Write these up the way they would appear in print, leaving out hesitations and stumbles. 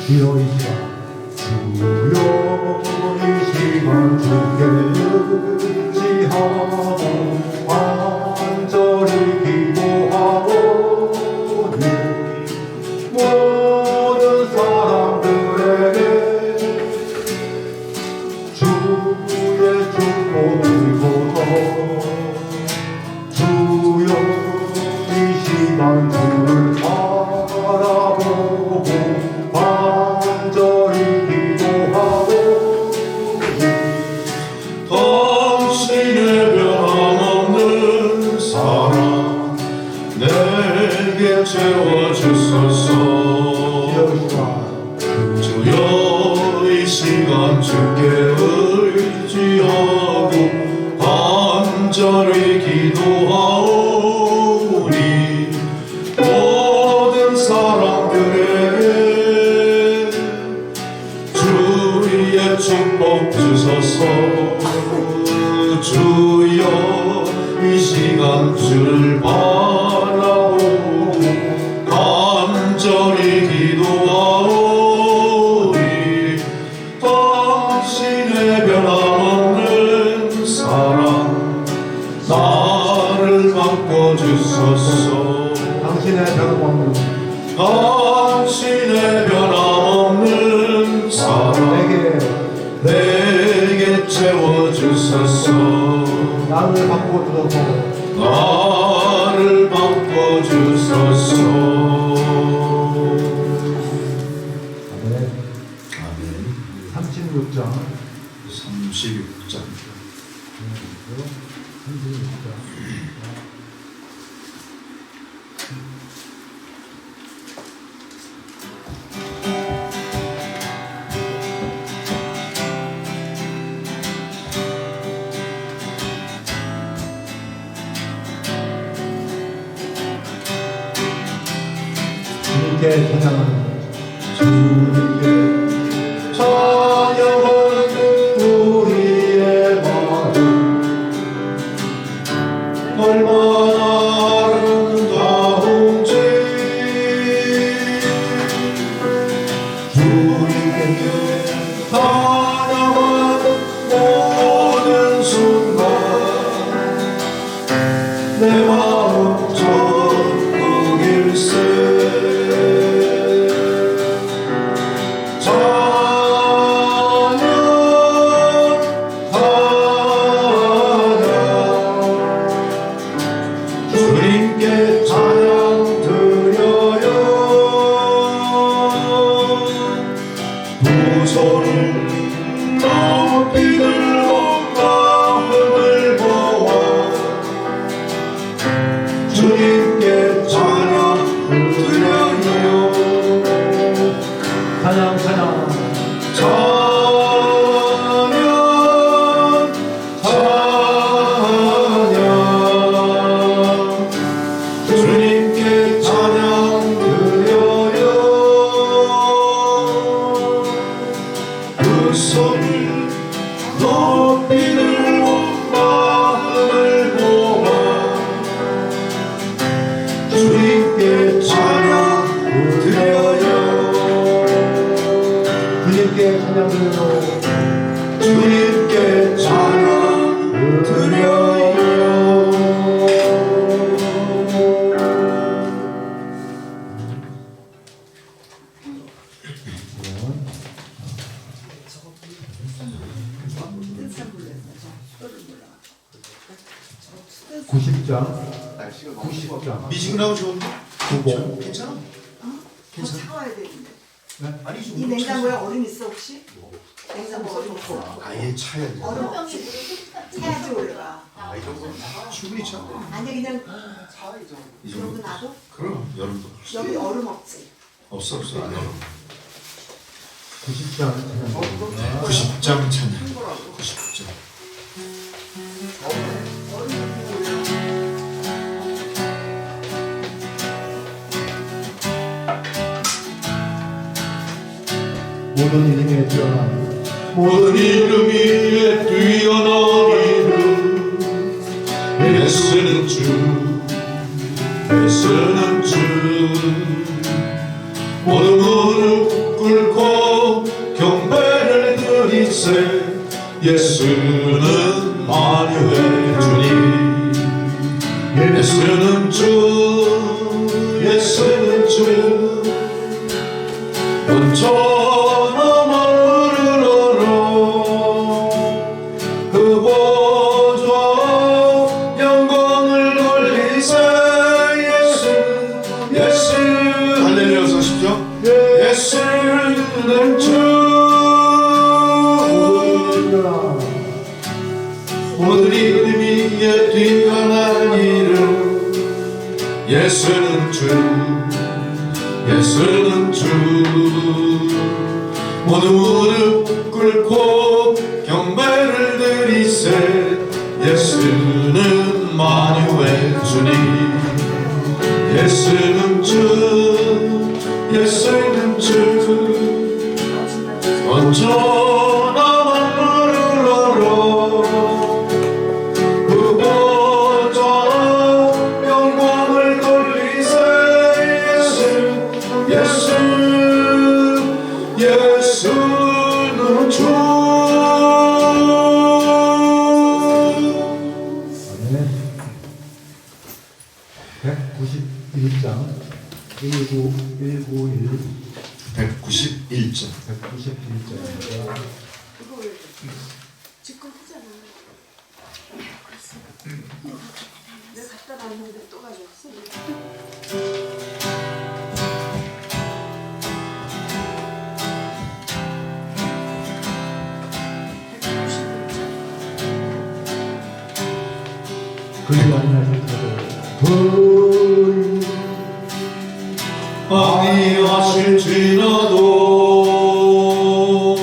주여 이 시간 주께 의지하고 간절히 기도하오니 모든 사람들에게 주의 축복 드리고서 주여 이 시간 주를 바라보고 간절히 기도하오니 당신의 변함없는 사랑 내게 채워주소서. 주여 이 시간 주께 의지하고 간절히 기도하오니 모든 사람들에게 주의 축복 주소서. 주여 이 시간 주를 바라보고 간절히 기도하오니 당신의 변함없는 사랑 나를 바꿔주소서. 당신의 변함없는 당신의 변함없는 사랑 내게 채워주소서. 나를 바꿔주소서. 나를 바꿔주소서. 아멘. 아멘. 36장 36장 36장 주님께 찬양하는 주님께 찬양하는 우리의 마음 얼마나 아름다운지 주님께 찬양하는 모든 순간 내 마음 천국일세. 주님께 찬양 드려요. 두 손을 높이 들고 마음을 모아 주님께 찬양 드려요. 찬양 찬양 주님께 찬양 드려요. 그 손을 높이 들고 마음을 모아 주님께 찬양 드려요. 주님께 찬양 드려요. 주님께 찬양 드려요. 구십장 90장 미지근하고 좋은데? 구공 괜찮아? 더 사와야 되는데. 아니 이 냉장고에 얼음 있어 혹시? 냉장고 얼음 있어? 아예 차야 돼. 얼음 사야지 올려가. 아, 이 정도는 충분히 차. 아니 그냥 이 그러고 정도. 나도 그럼 여름도 여기 얼음 없지. 없어 안 여름. 90장 찬양 90장 찬양. 90장. 모든 이름에 뛰어난 모든 이름 위에 뛰어난 이름 애쓰는 주 애쓰는 주 모든 무릎 꿇고 예수는 만유의 주님 예수는 주 예수는 주 온천하 마음을 열어 그 보좌 영광을 돌리세 예수 할렐루야 서십시오 예수는 주 모든 이름 위에 뛰어난 이름 예수는 주 예수는 주 모두 무릎 꿇고 경배를 드리세 예수는 만유의 주님 예수는 주 예수는 주 언제나 만물을 열어 그 보좌 영광을 돌리세 예수는 주 아멘. 191장 191 191점 191장입니다. 그거 왜 지금 하잖아. 내가 갖다 놨는데 또 가져왔어. 그리 아니하실지라도 아니하실지라도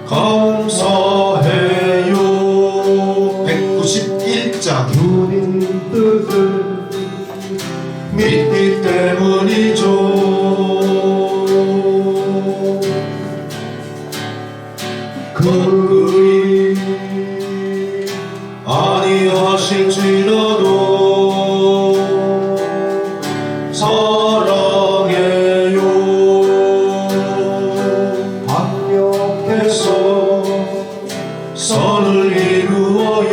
감사해요 191장 주님 뜻을 믿기 때문이죠 그의 아니하실지라도 사랑해요 강력해서 선을 이루어요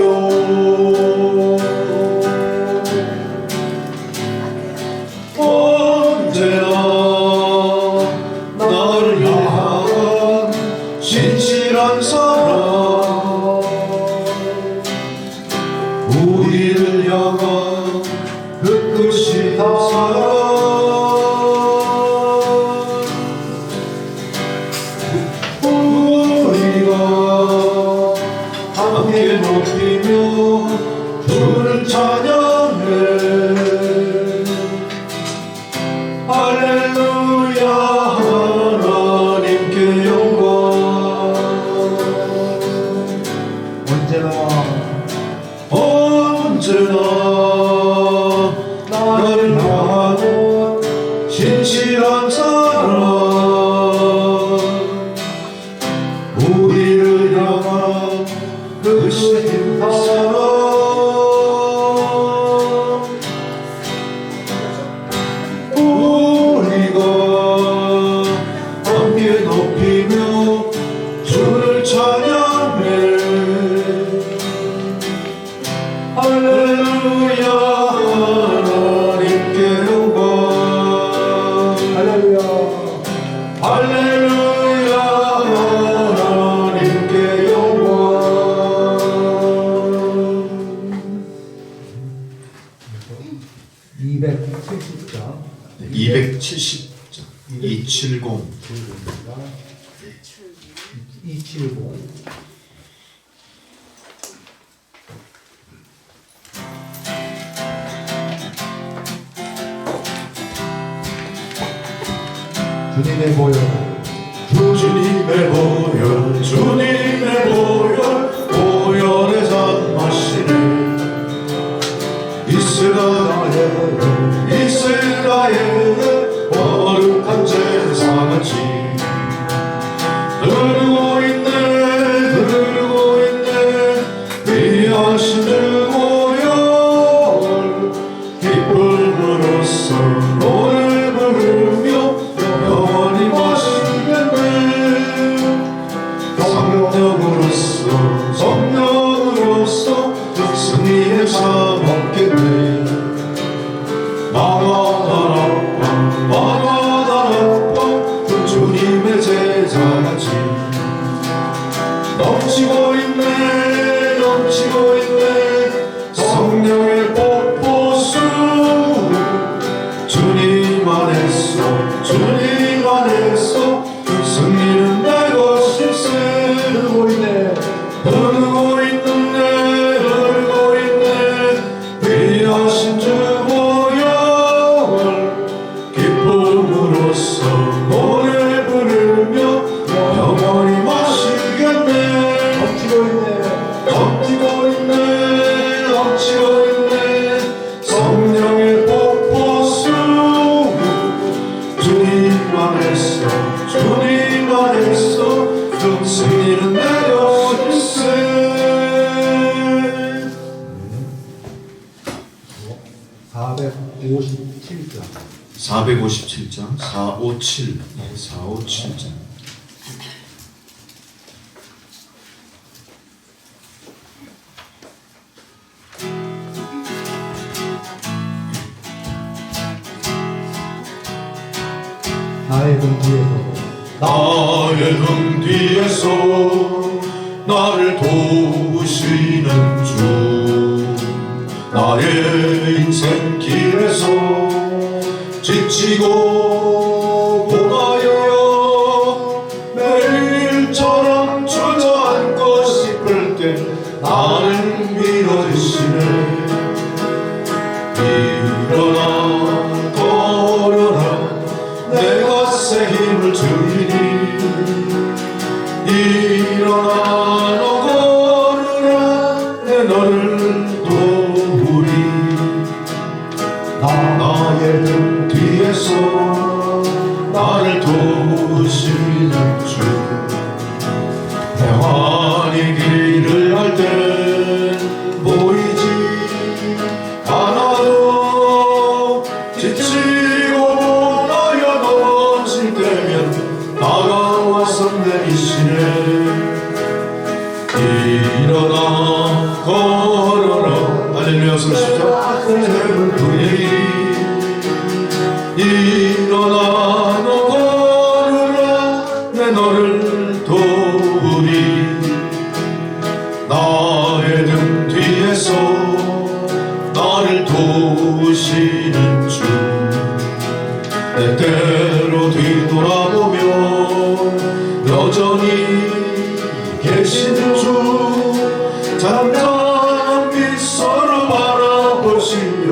언제나 나를 향한 진실한 사랑 우리를 향한 그 끝이 사랑 우리가 함께 높이며 주를 찬양해 할렐루야 하나님께 영광 언제나 나를 향하는 진실한 사랑 우리를 향한 그 신 사랑 우리가 함께 높이며 주를 찬양해 할렐루야 하나님께 영광 할렐루야 할렐루야 하나님께 영광 270장 270장 270 270 주님의 보혈 주님의 보혈 주님의 보혈 보혈의 잔 마시네 이스라엘의 거룩한 제사같이 흐르고 있네 귀하신 주 보혈 기쁨으로써 노래 부르며 영원히 마시겠네 성령으로서 넘치고 있네 성령의 폭포수 주님 안에서 주님 안에서 승리는 내 것일세 흐르고 있네 흐르고 있네 흐르고 있네 위하신 주 보혈 기쁨으로써 노래 부르며 영원히 마시겠네 넘치고 있네 넘치고 있네 넘치고 있네 성령의 폭포수 주님 안에서 주님 안에서 승리는 내 것일세 457장 457장 457 457장 나의 등 뒤에서 나의 등 뒤에서 나를 도우시는 주 나의 인생 길에서 지치고 고나여 매일처럼 주저앉고 싶을 때 나를 밀어주시네 일어나 걸어라 내가 새 힘을 주리니 일어나 너 걸으라 내 너를 도우리 나의 등 뒤에서 나를 도우시는 주 평안히 길을 할 때 보이지 않아도 지치고 나여 넘어질 때면 다가와서 내리시네 일어나 걸어라 할렐루야 소리시죠 일어나 너 걸으라 내 너를 도우리 나의 등 뒤에서 나를 도우시는 주 때때로 뒤돌아보며 여전히 계시는 주 잠잠한 미소로 바라보시며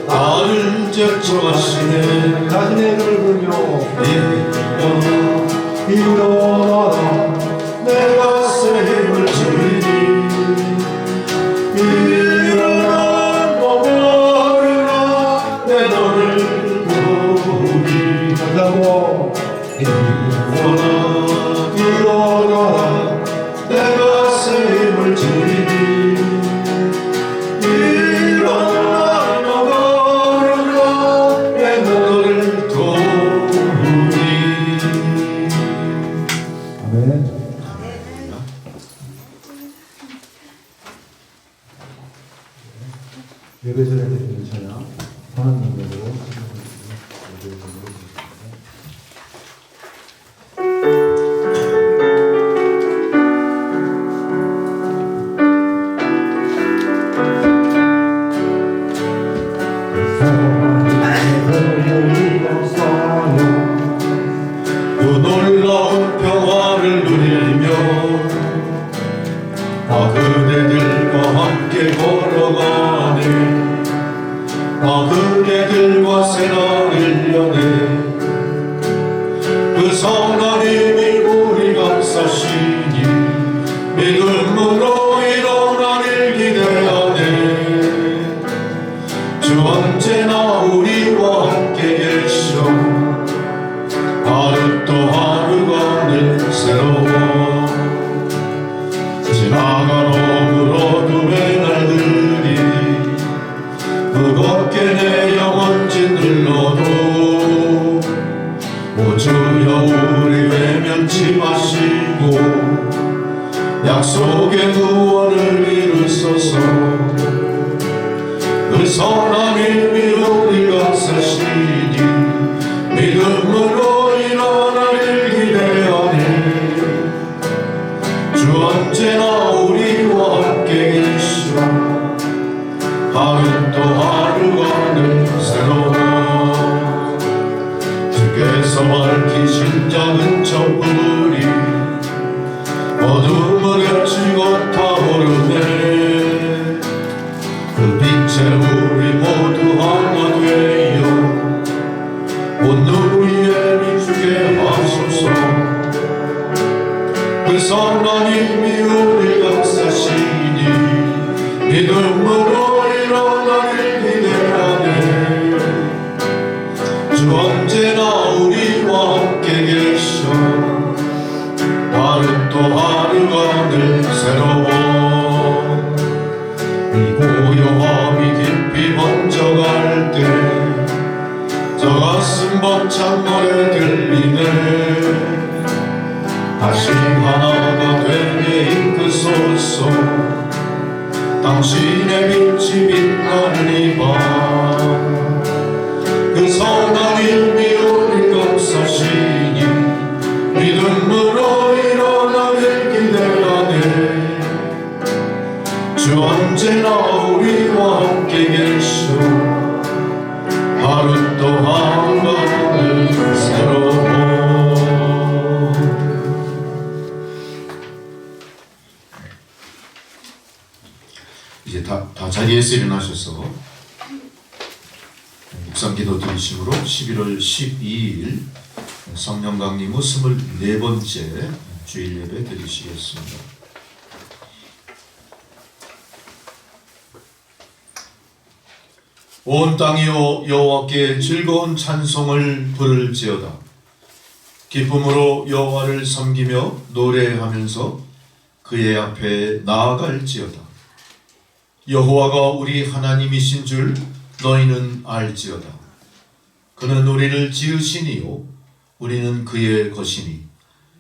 나를 제쳐가시네 자신의 눈을 보며 일어나라 내가 새 힘을 주리니 일어나 너무하리라 내 너를 도우리 간다고 일어나라 내가 새 힘을 주리니 일어나 너무하리라 내 너를 도우리 아멘. 예배 전에 드리는 찬양 선한 능력으로 예배 드리겠습니다. 그 놀라운 평화를 누리며 나 그대들과 함께 걸어가네 나 그대들과 새날을 여네 믿음으로 일어나길 기대하네. 주 언제나 우리와 함께 계셔. 하루 또 하루가 늘 새로워. 고요함이 깊이 번져갈 때 저 가슴 벅찬 노래 들리네. 다시 하나가 되게 이끄소서. 당신의 빛이 빛나는 이 밤, 그 선한 일이 우리 역사시니 믿음으로 일어나길 기대하네. 주 언제나 우리와 함께 계셔. 하루 또 하루가 늘 새로워. 이제 다 자리에서 일어나셔서 묵상기도 드리심으로 11월 12일 성령 강림 후 24번째 주일 예배 드리시겠습니다. 온 땅이여 여호와께 즐거운 찬송을 부를지어다. 기쁨으로 여호와를 섬기며 노래하면서 그의 앞에 나아갈지어다. 여호와가 우리 하나님이신 줄 너희는 알지어다. 그는 우리를 지으시니요 우리는 그의 것이니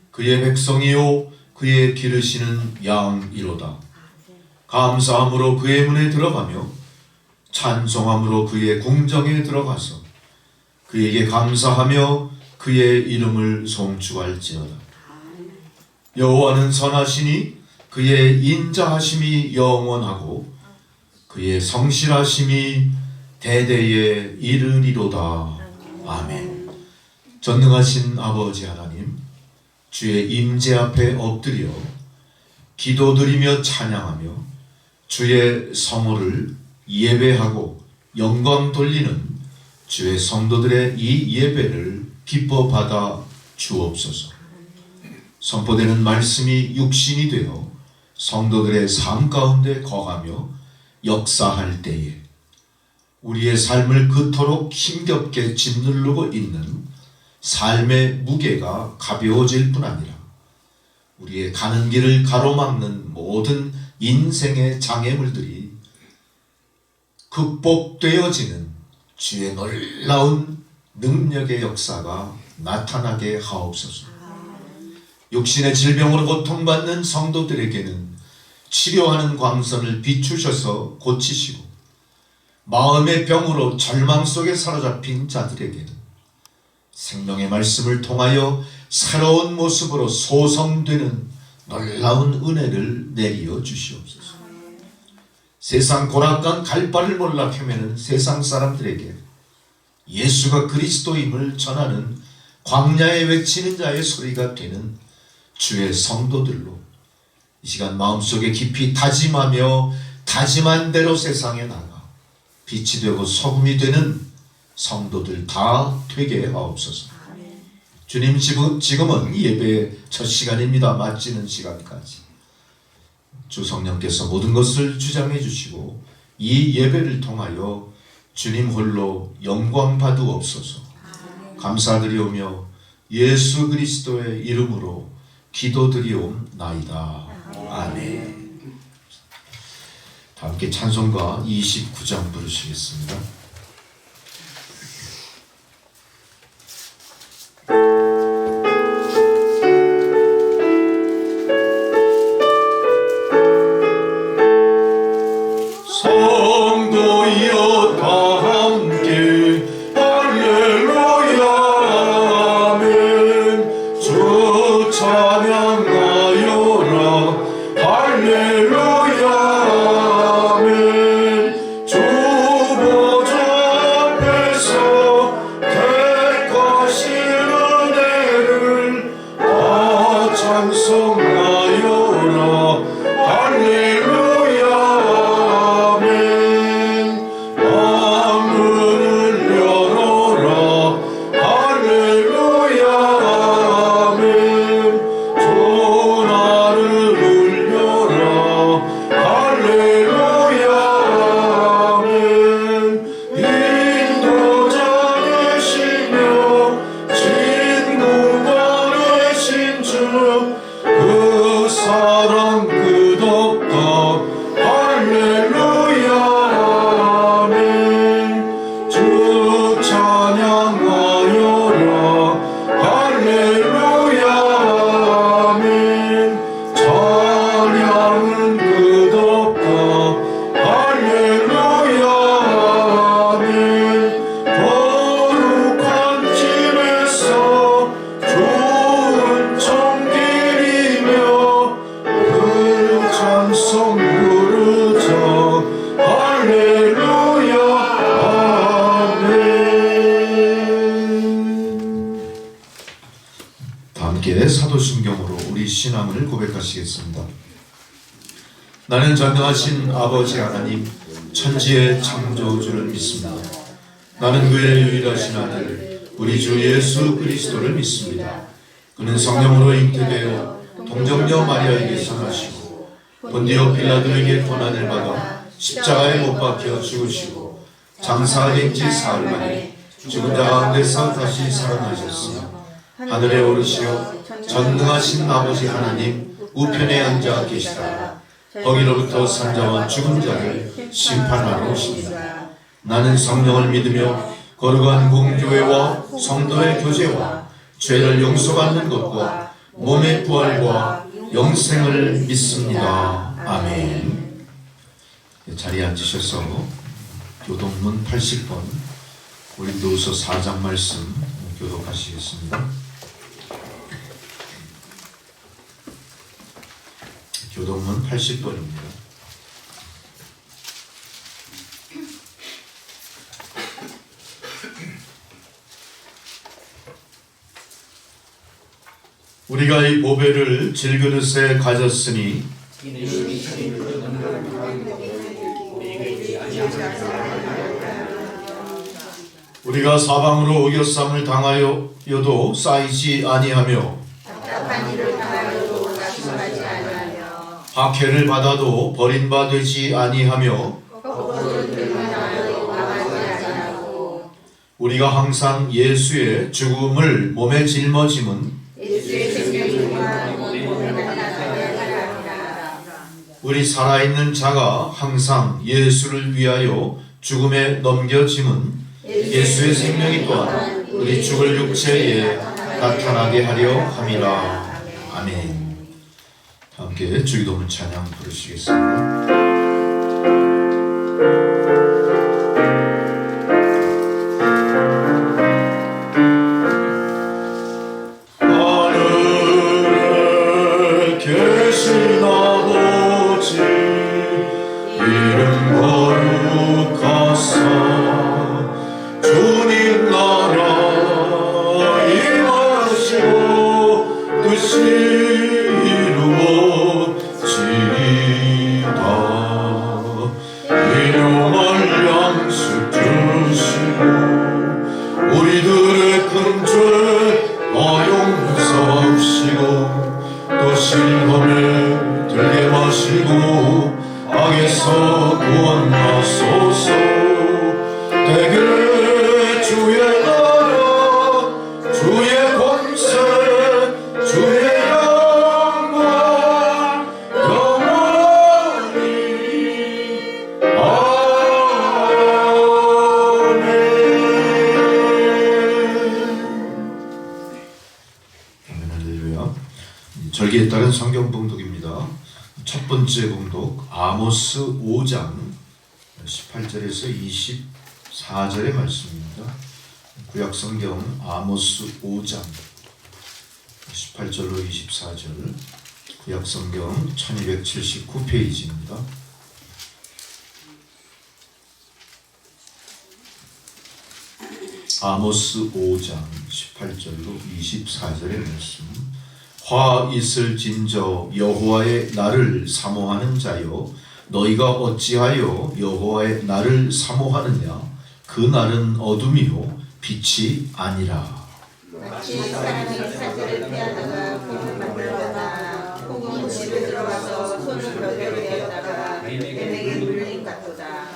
그의 백성이요 그의 기르시는 양이로다. 감사함으로 그의 문에 들어가며 찬송함으로 그의 궁정에 들어가서 그에게 감사하며 그의 이름을 송축할지어다. 여호와는 선하시니 그의 인자하심이 영원하고 그의 성실하심이 대대에 이르리로다. 아멘. 전능하신 아버지 하나님, 주의 임재 앞에 엎드려 기도드리며 찬양하며 주의 성호를 예배하고 영광 돌리는 주의 성도들의 이 예배를 기뻐 받아 주옵소서. 선포되는 말씀이 육신이 되어 성도들의 삶 가운데 거하며 역사할 때에 우리의 삶을 그토록 힘겹게 짓누르고 있는 삶의 무게가 가벼워질 뿐 아니라 우리의 가는 길을 가로막는 모든 인생의 장애물들이 극복되어지는 주의 놀라운 능력의 역사가 나타나게 하옵소서. 육신의 질병으로 고통받는 성도들에게는 치료하는 광선을 비추셔서 고치시고, 마음의 병으로 절망 속에 사로잡힌 자들에게는 생명의 말씀을 통하여 새로운 모습으로 소성되는 놀라운 은혜를 내리어 주시옵소서. 세상 고락간 갈 바를 몰라 헤매는 세상 사람들에게 예수가 그리스도임을 전하는 광야에 외치는 자의 소리가 되는 주의 성도들로 이 시간 마음속에 깊이 다짐하며 다짐한 대로 세상에 나가 빛이 되고 소금이 되는 성도들 다 되게 하옵소서. 주님, 지금은 예배의 첫 시간입니다. 마치는 시간까지 주 성령께서 모든 것을 주장해 주시고 이 예배를 통하여 주님 홀로 영광 받으옵소서. 감사드리오며 예수 그리스도의 이름으로 기도드리옵나이다. 아멘. 다 함께 찬송가 29장 부르시겠습니다. 성도여 다 함께 할렐루야 아멘. 주 찬양하여라 할렐루야 아멘. 주 보좌 앞에서 택하신 은혜를 다 찬송하여라 할렐루야 아멘. 할렐루야 아멘. 주 찬양하여라 할렐루야 아멘. 찬양은 끝없다 할렐루야 아멘. 거룩한 집에서 좋은 청길이며 그 찬송 부르자 할렐루야 아멘. 다 함께 사도신경으로 우리 신앙을 고백하시겠습니다. 나는 전능하신 아버지 하나님 천지의 창조주를 믿습니다. 나는 그의 유일하신 아들 우리 주 예수 그리스도를 믿습니다. 그는 성령으로 잉태되어 동정녀 마리아에게서 나시고 본디오 빌라도에게 고난을 받아 십자가에 못 박혀 죽으시고 장사된 지 사흘 만에 죽은 자 가운데서 다시 살아나셨으며 하늘에 오르시어 전능하신 아버지 하나님 우편에 앉아 계시다가 거기로부터 산자와 죽은 자를 심판하러 오십니다. 나는 성령을 믿으며 거룩한 공교회와 성도의 교제와 죄를 용서받는 것과 몸의 부활과 영생을 믿습니다. 아멘. 자리에 앉으셔서 교독문 80번 고린도후서 4장 말씀 교독하시겠습니다. 교독문 80번입니다. 우리가 이 보배를 질그릇에 가졌으니 우리가 사방으로 어겨쌈을 당하여도 쌓이지 아니하며 박해를 받아도 버림받지 아니하며 우리가 항상 예수의 죽음을 몸에 짊어짐은 우리 살아있는 자가 항상 예수를 위하여 죽음에 넘겨짐은 예수의 생명이 또한 우리 죽을 육체에 나타나게 하려 함이라. 아멘. 함께 주기도문 찬양 부르시겠습니다. 하늘에 계신 아버지 이름 거룩하사 주님 나라 임하시고 뜻이 일용할 양식 주시고 우리들의 큰 죄 용서하시고 또 시험에 들게 마시고 악에서 구원하소서. 대개 주의 나라 주의 권세 주의 영광 영원히 절기에 따른 성경 봉독입니다. 첫 번째 봉독 아모스 5장 18절에서 24절의 말씀입니다. 구약 성경 아모스 5장 18절로 24절 구약 성경 1279페이지입니다. 아모스 5장 18절로 24절의 말씀. 화 있을진저 여호와의 날을 사모하는 자여 너희가 어찌하여 여호와의 날을 사모하느냐. 그 날은 어둠이요 빛이 아니라. 마치 사람이 사제를 피하다가 공을 만들다가 공은 집에 들어가서 손을 벽에 대었다가 뱀에게 물린 같도다.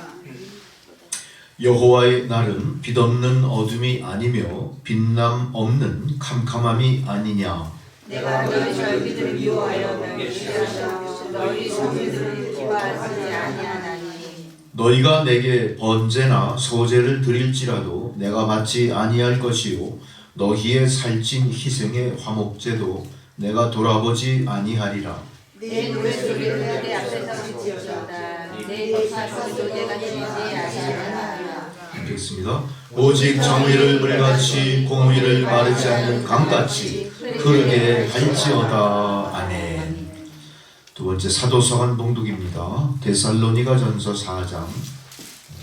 여호와의 날은 빛없는 어둠이 아니며 빛남 없는 캄캄함이 아니냐. 내가 너희 절기들을 미워하여 멸시하며 너희 성기들을 기뻐하지 아니하나니 너희가 내게 번제나 소제를 드릴지라도 내가 받지 아니할 것이요 너희의 살찐 희생의 화목제도 내가 돌아보지 아니하리라. 내 노랫소리를 내 앞에서 지지어다 내 입에서도 내가 지지 아니하리라. 읽겠습니다. 오직 정의를 물같이 공의를 마르지 않는 강같이 흐르게 할지어다. 아멘. 두 번째 사도서관 봉독입니다. 데살로니가 전서 4장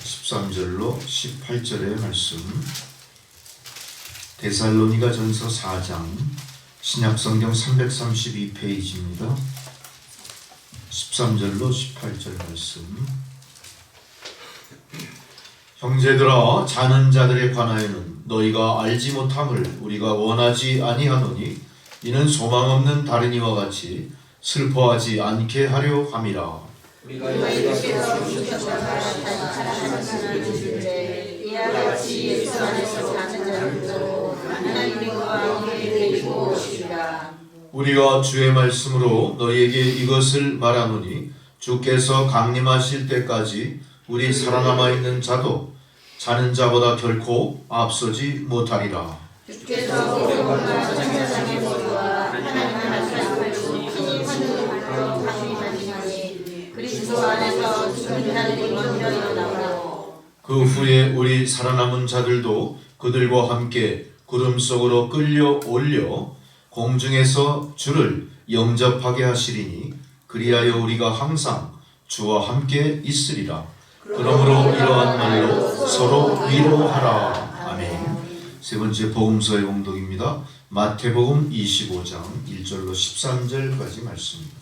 13절로 18절의 말씀. 데살로니가 전서 4장 신약성경 332페이지입니다. 13절로 18절 말씀. 형제들아, 자는 자들에 관하여는 너희가 알지 못함을 우리가 원하지 아니하노니 이는 소망 없는 다른 이와 같이 슬퍼하지 않게 하려 함이라. 우리가 예수께서 주셨다가 다시 살아나시는 주시되 이와 같이 예수 안에서 사는 자들도 하나님과 함께 데리고 오시리라. 우리가 주의 말씀으로 너희에게 이것을 말하노니 주께서 강림하실 때까지 우리 살아남아 있는 자도 자는 자보다 결코 앞서지 못하리라. 주께서 공평한 천사장의 모두와 하나님의 말씀을 친히 하늘로 강림하시니 그리스도 안에서 죽은 자들이 먼저 일어나고 그 후에 우리 살아남은 자들도 그들과 함께 구름 속으로 끌려 올려 공중에서 주를 영접하게 하시리니 그리하여 우리가 항상 주와 함께 있으리라. 그러므로 이러한 말로 서로 위로하라. 아멘. 세 번째 복음서의 봉독입니다. 마태복음 25장 1절로 13절까지 말씀입니다.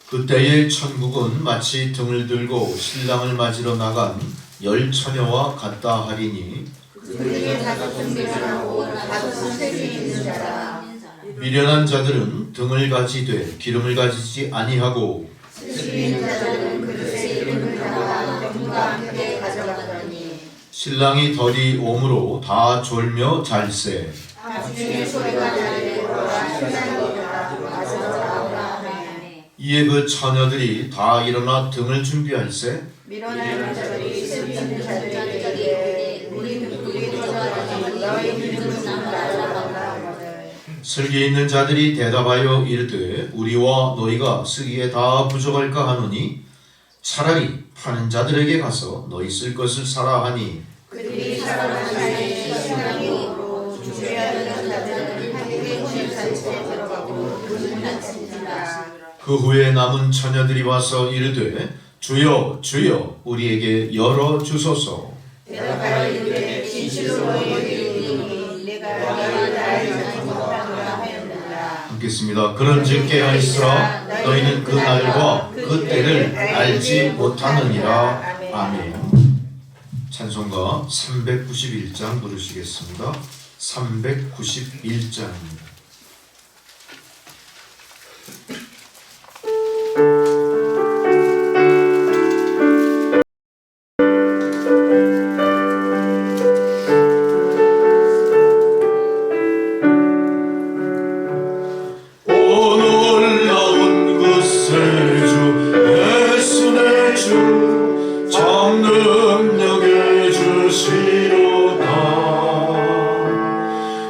그때의 천국은 마치 등을 들고 신랑을 맞으러 나간 열 처녀와 같다 하리니 그들에게 다섯은 미련하고 다섯은 세계 있는 자라. 미련한 자들은 등을 가지되 기름을 가지지 아니하고 슬기 있는 자들은 그릇에 이름을 담아 병과 함께 가져가더니 신랑이 덜이 오므로 다 졸며 잘세. 나중에 소리가 나게 돌아 신랑이 일어나 가져가오라 하매 이에 그 처녀들이 다 일어나 등을 준비할세. 미련한 자들이 슬기 있는 자들에게 우리는 우리 도전하니 너희 믿음은 나라라 하거늘 슬기 있는 자들이 대답하여 이르되 우리와 너희가 쓰기에 다 부족할까 하노니 차라리 파는 자들에게 가서 너희 쓸 것을 사라 하니 그들이 살아난 자의 신랑이 오므로 주셔야 되는 자들은 함께 혼인 잔치에 들어가고 문을 닫힌지라. 그 후에 남은 처녀들이 와서 이르되 주여 주여 우리에게 열어 주소서. 대답하여 이르되 진실로 너희에게 이르노니 내가 너희를 알지 못하노라 하였느니라. 읽겠습니다. 그런즉 깨어있으라 너희는 그 날과 그 때를 알지 못하느니라. 아멘. 찬송가 391장 부르시겠습니다. 391장입니다.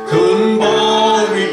큰 바위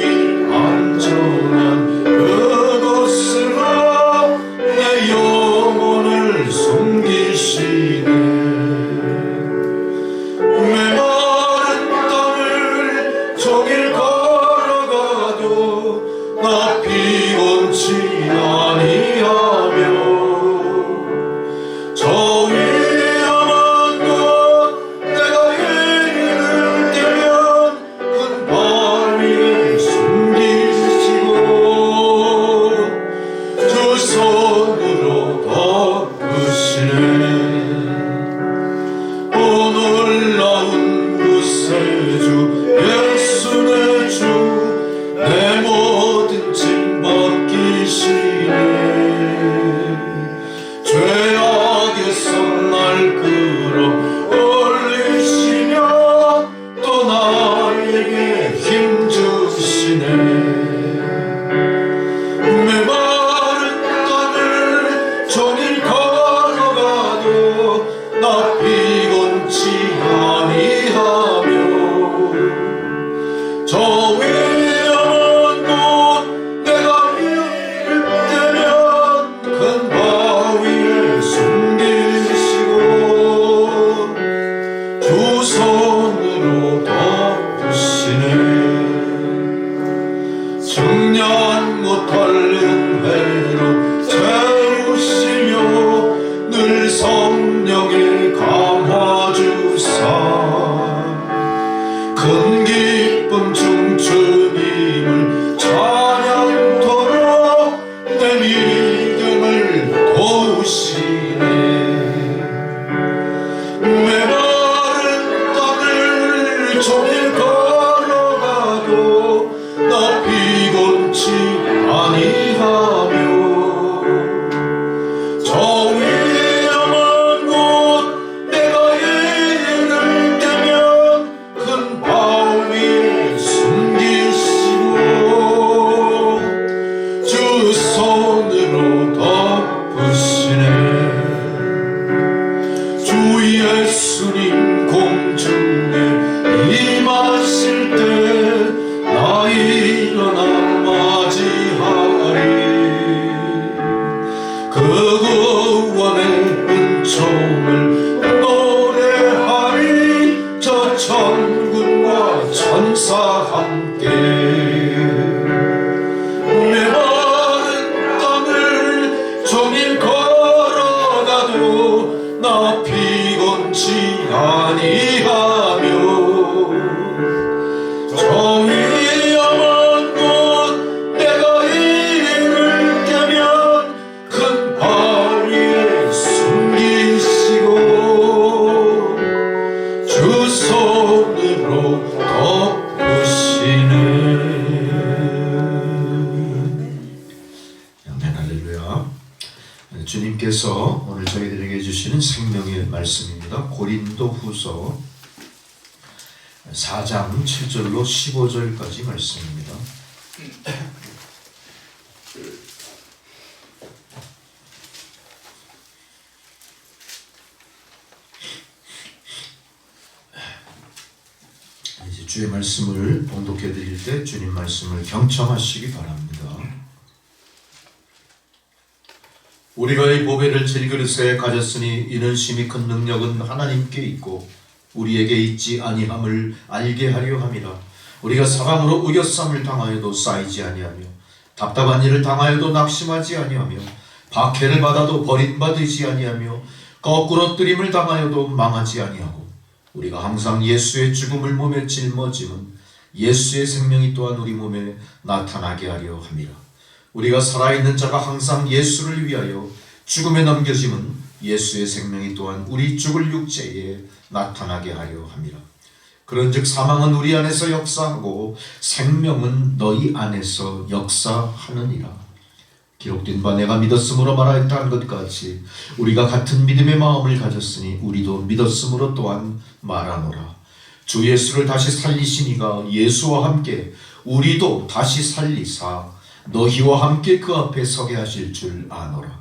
정량 못할 은혜로 채우시며 늘 성령의 감화 주사 큰 기쁨 중 주님을 찬양토록 내 믿음을 도우시네. 메마른 땅을 종일 걸어가도 나 피곤치 아니하며 정의의 영원 곳 내가 예를 깨면 큰 바위에 숨기시고 주 손으로 덮으시네. 주 예수님 공중에 임하실 때 나 일어나 맞이하리. 그 구원의 은총을 노래하리. 저 천군과 천사 함께 메마른 땅을 종일 걸어가도 나 피곤치 아니하며 정의의 영원 곳 내가 이를 깨면 큰 바위에 숨기시고 주 손으로 덮으시네. 아멘. 할렐루야. 주님께서 오늘 저희들에게 주시는 생명의 말씀입니다. 고린도후서 4장 7절로 15절까지 말씀입니다. 이제 주의 말씀을 봉독해 드릴 때 주님 말씀을 경청하시기 바랍니다. 우리가 이 보배를 질그릇에 가졌으니 이는 심히 큰 능력은 하나님께 있고 우리에게 있지 아니함을 알게 하려 함이라. 우리가 사람으로 우겨쌈을 당하여도 쌓이지 아니하며 답답한 일을 당하여도 낙심하지 아니하며 박해를 받아도 버림받지 아니하며 거꾸로 뜨림을 당하여도 망하지 아니하고 우리가 항상 예수의 죽음을 몸에 짊어짐은 예수의 생명이 또한 우리 몸에 나타나게 하려 함이라. 우리가 살아있는 자가 항상 예수를 위하여 죽음에 넘겨짐은 예수의 생명이 또한 우리 죽을 육체에 나타나게 하려 함이라. 그런즉 사망은 우리 안에서 역사하고 생명은 너희 안에서 역사하느니라. 기록된 바 내가 믿었으므로 말하였다 한 것 같이 우리가 같은 믿음의 마음을 가졌으니 우리도 믿었으므로 또한 말하노라. 주 예수를 다시 살리시니가 예수와 함께 우리도 다시 살리사 너희와 함께 그 앞에 서게 하실 줄 아노라.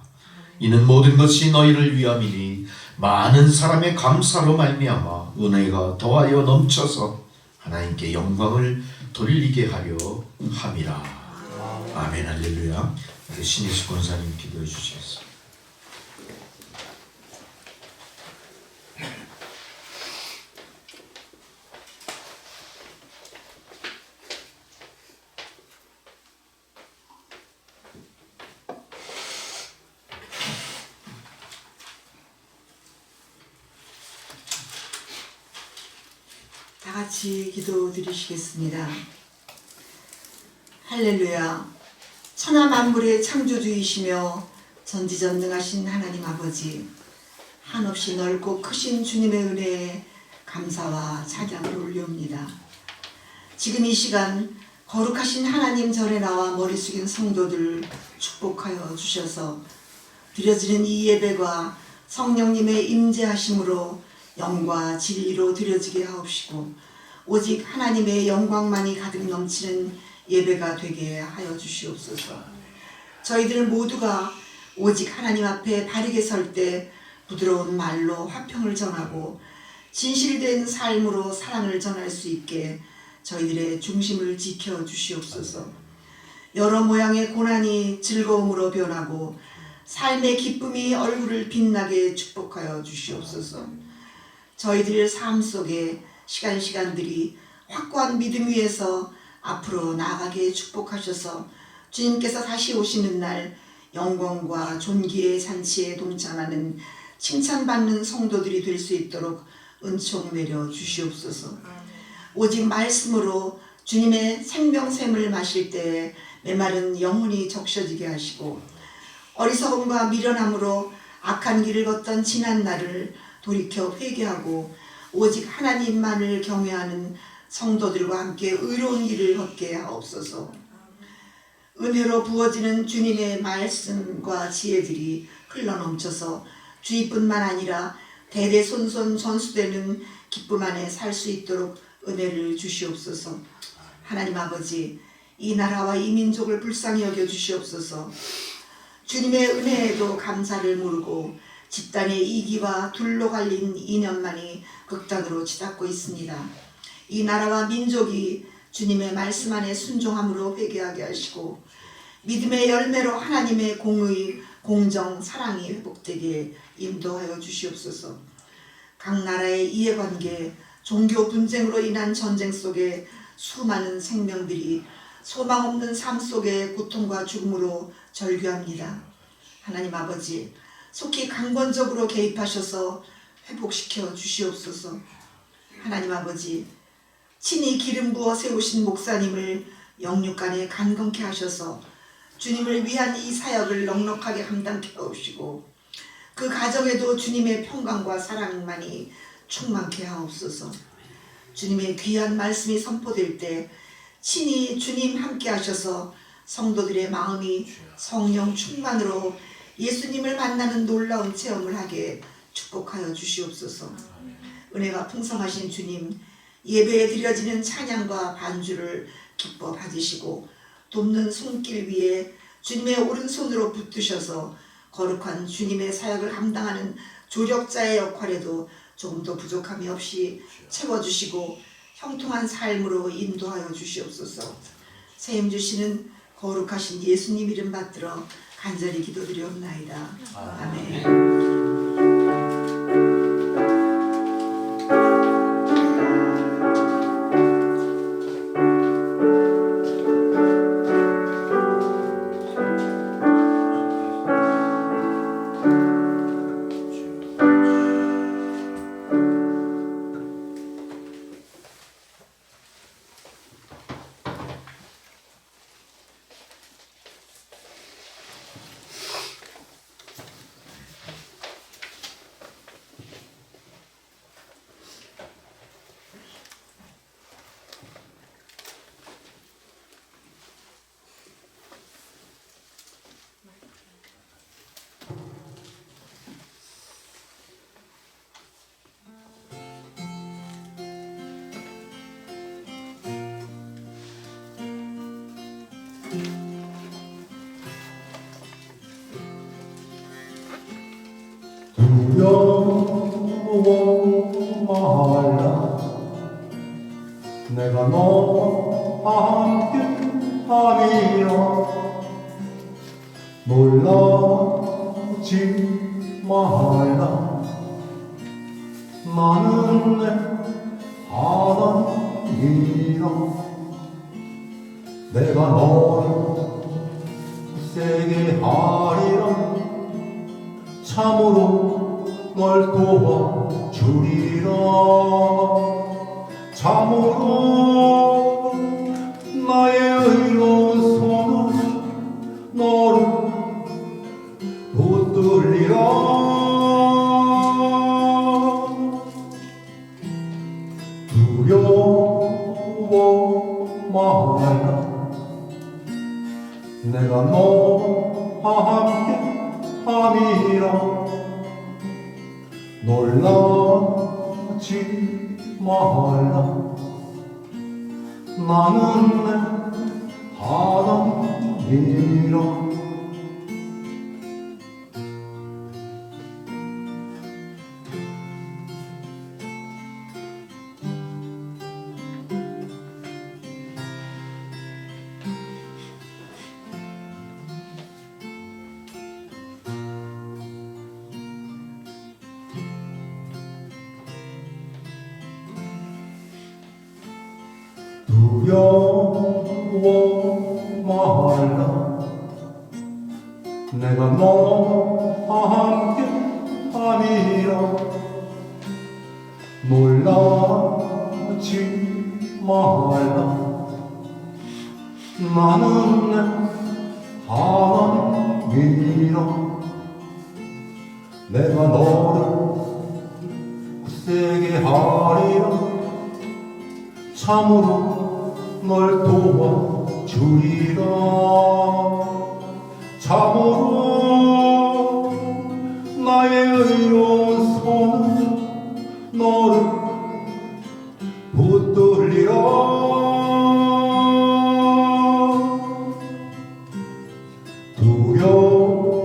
이는 모든 것이 너희를 위함이니 많은 사람의 감사로 말미암아 은혜가 더하여 넘쳐서 하나님께 영광을 돌리게 하려 함이라. 아멘. 할렐루야. 신예수 권사님 기도해 주시겠습니다. 다 같이 기도 드리시겠습니다. 할렐루야. 천하 만물의 창조주이시며 전지전능하신 하나님 아버지, 한없이 넓고 크신 주님의 은혜에 감사와 찬양을 올려옵니다. 지금 이 시간 거룩하신 하나님 전에 나와 머리 숙인 성도들 축복하여 주셔서 드려지는 이 예배가 성령님의 임재하심으로 영과 진리로 드려지게 하옵시고 오직 하나님의 영광만이 가득 넘치는 예배가 되게 하여 주시옵소서. 저희들 모두가 오직 하나님 앞에 바르게 설 때 부드러운 말로 화평을 전하고 진실된 삶으로 사랑을 전할 수 있게 저희들의 중심을 지켜 주시옵소서. 여러 모양의 고난이 즐거움으로 변하고 삶의 기쁨이 얼굴을 빛나게 축복하여 주시옵소서. 저희들의 삶 속에 시간들이 확고한 믿음 위에서 앞으로 나아가게 축복하셔서 주님께서 다시 오시는 날 영광과 존귀의 잔치에 동참하는 칭찬받는 성도들이 될 수 있도록 은총 내려 주시옵소서. 오직 말씀으로 주님의 생명샘을 마실 때 메마른 영혼이 적셔지게 하시고 어리석음과 미련함으로 악한 길을 걷던 지난 날을 돌이켜 회개하고 오직 하나님만을 경외하는 성도들과 함께 의로운 길을 걷게 하옵소서. 은혜로 부어지는 주님의 말씀과 지혜들이 흘러넘쳐서 주의뿐만 아니라 대대손손 전수되는 기쁨 안에 살 수 있도록 은혜를 주시옵소서. 하나님 아버지, 이 나라와 이 민족을 불쌍히 여겨 주시옵소서. 주님의 은혜에도 감사를 모르고 집단의 이기와 둘로 갈린 이념만이 극단으로 치닫고 있습니다. 이 나라와 민족이 주님의 말씀 안에 순종함으로 회개하게 하시고 믿음의 열매로 하나님의 공의, 공정, 사랑이 회복되게 인도하여 주시옵소서. 각 나라의 이해관계, 종교 분쟁으로 인한 전쟁 속에 수많은 생명들이 소망 없는 삶 속에 고통과 죽음으로 절규합니다. 하나님 아버지, 속히 강권적으로 개입하셔서 회복시켜 주시옵소서. 하나님 아버지, 친히 기름 부어 세우신 목사님을 영육간에 간건케 하셔서 주님을 위한 이 사역을 넉넉하게 감당케 하옵시고 그 가정에도 주님의 평강과 사랑만이 충만케 하옵소서. 주님의 귀한 말씀이 선포될 때 친히 주님 함께 하셔서 성도들의 마음이 성령 충만으로 예수님을 만나는 놀라운 체험을 하게 축복하여 주시옵소서. 은혜가 풍성하신 주님, 예배에 드려지는 찬양과 반주를 기뻐 받으시고 돕는 손길 위에 주님의 오른손으로 붙드셔서 거룩한 주님의 사역을 감당하는 조력자의 역할에도 조금도 부족함이 없이 채워주시고 형통한 삶으로 인도하여 주시옵소서. 세임 주시는 거룩하신 예수님 이름 받들어 간절히 기도드리옵나이다. 아멘. 두려워 말라 내가 너와 함께 함이라 놀라지 말라 나는 내 하나님이라 내가 너를 세게 하리라 참으로 널 도와주리라 참으로 나의 의로운 손으로 너를 붙들리라 두려워 말라 내가 너와 함께 함이라 놀라지 말라 나는 내 하나님이라 두려워 말라 내가 너와 함께 함이라 놀라지 말라 나는 내 하나님이라 내가 너를 굳세게 하리라 참으로 널 도와주리라 참으로 나의 의로운 손은 너를 붙들리라 두려워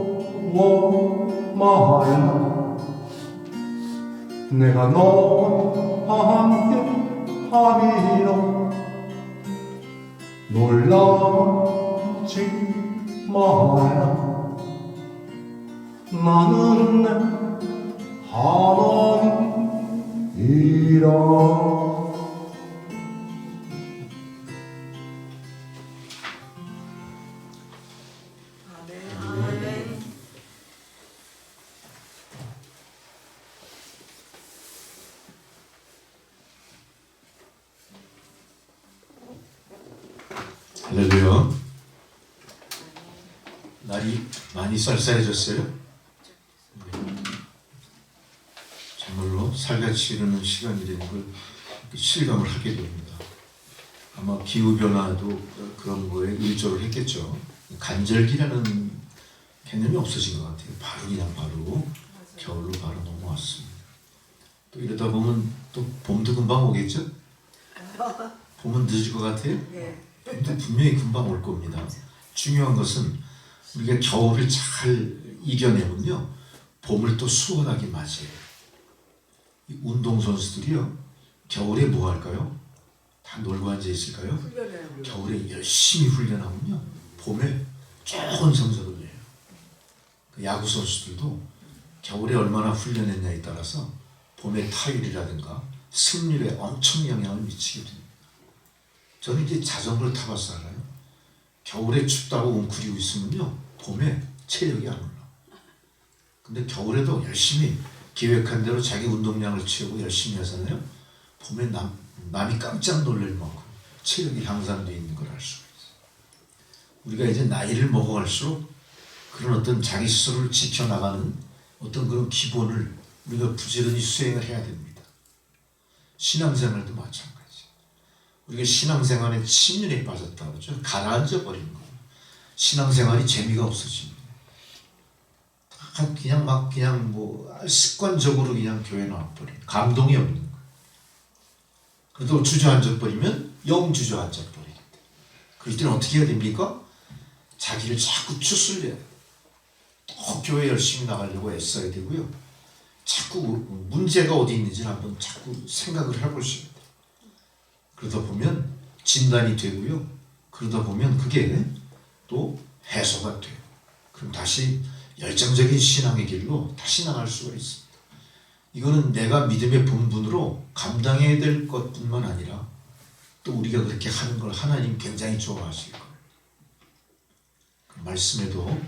말라 내가 너와 함께 함이라 놀라지 말라 나는 내 하나님이라 아멘. 할렐루야. 날이 많이 쌀쌀해졌어요. 정말로 살같이 이르는 시간이라는 걸 실감을 하게 됩니다. 아마 기후변화도 그런 거에 일조를 했겠죠. 간절기라는 개념이 없어진 것 같아요. 바로 그냥 바로 겨울로 바로 넘어왔습니다. 또 이러다 보면 또 봄도 금방 오겠죠? 봄은 늦을 것 같아요? 예. 봄도 분명히 금방 올 겁니다. 중요한 것은 우리가 겨울을 잘 이겨내면요 봄을 또 수월하게 맞이해요. 이 운동선수들이요 겨울에 뭐 할까요? 다 놀고 앉아 있을까요? 훈련해요. 겨울에 열심히 훈련하면요 봄에 좋은 성적을 내요. 그 야구 선수들도 겨울에 얼마나 훈련했냐에 따라서 봄의 타율이라든가 승률에 엄청 영향을 미치게 됩니다. 저는 이제 자전거를 타봐서 알아요. 겨울에 춥다고 웅크리고 있으면요 봄에 체력이 안 올라. 근데 겨울에도 열심히 계획한 대로 자기 운동량을 채우고 열심히 하잖아요. 봄에 남이 깜짝 놀랄 만큼 체력이 향상되어 있는 걸 알 수가 있어요. 우리가 이제 나이를 먹어갈수록 그런 어떤 자기 스스로를 지켜나가는 어떤 그런 기본을 우리가 부지런히 수행을 해야 됩니다. 신앙생활도 마찬가지. 우리가 신앙생활에 침륜에 빠졌다 그러죠. 가라앉아 버리는 거예요. 신앙생활이 재미가 없어집니다. 그냥 뭐 습관적으로 그냥 교회 나와버리는 감동이 없는 거예요. 그래도 주저앉아 버리면 영 주저앉아 버리는데 그럴 때는 어떻게 해야 됩니까? 자기를 자꾸 추스려야 돼요. 또 교회 열심히 나가려고 애써야 되고요. 자꾸 문제가 어디 있는지 한번 자꾸 생각을 해보셔야 돼요. 그러다 보면 진단이 되고요. 그러다 보면 그게 또 해소가 돼요. 그럼 다시 열정적인 신앙의 길로 다시 나갈 수가 있습니다. 이거는 내가 믿음의 본분으로 감당해야 될 것뿐만 아니라 또 우리가 그렇게 하는 걸 하나님 굉장히 좋아하실 거예요. 그 말씀에도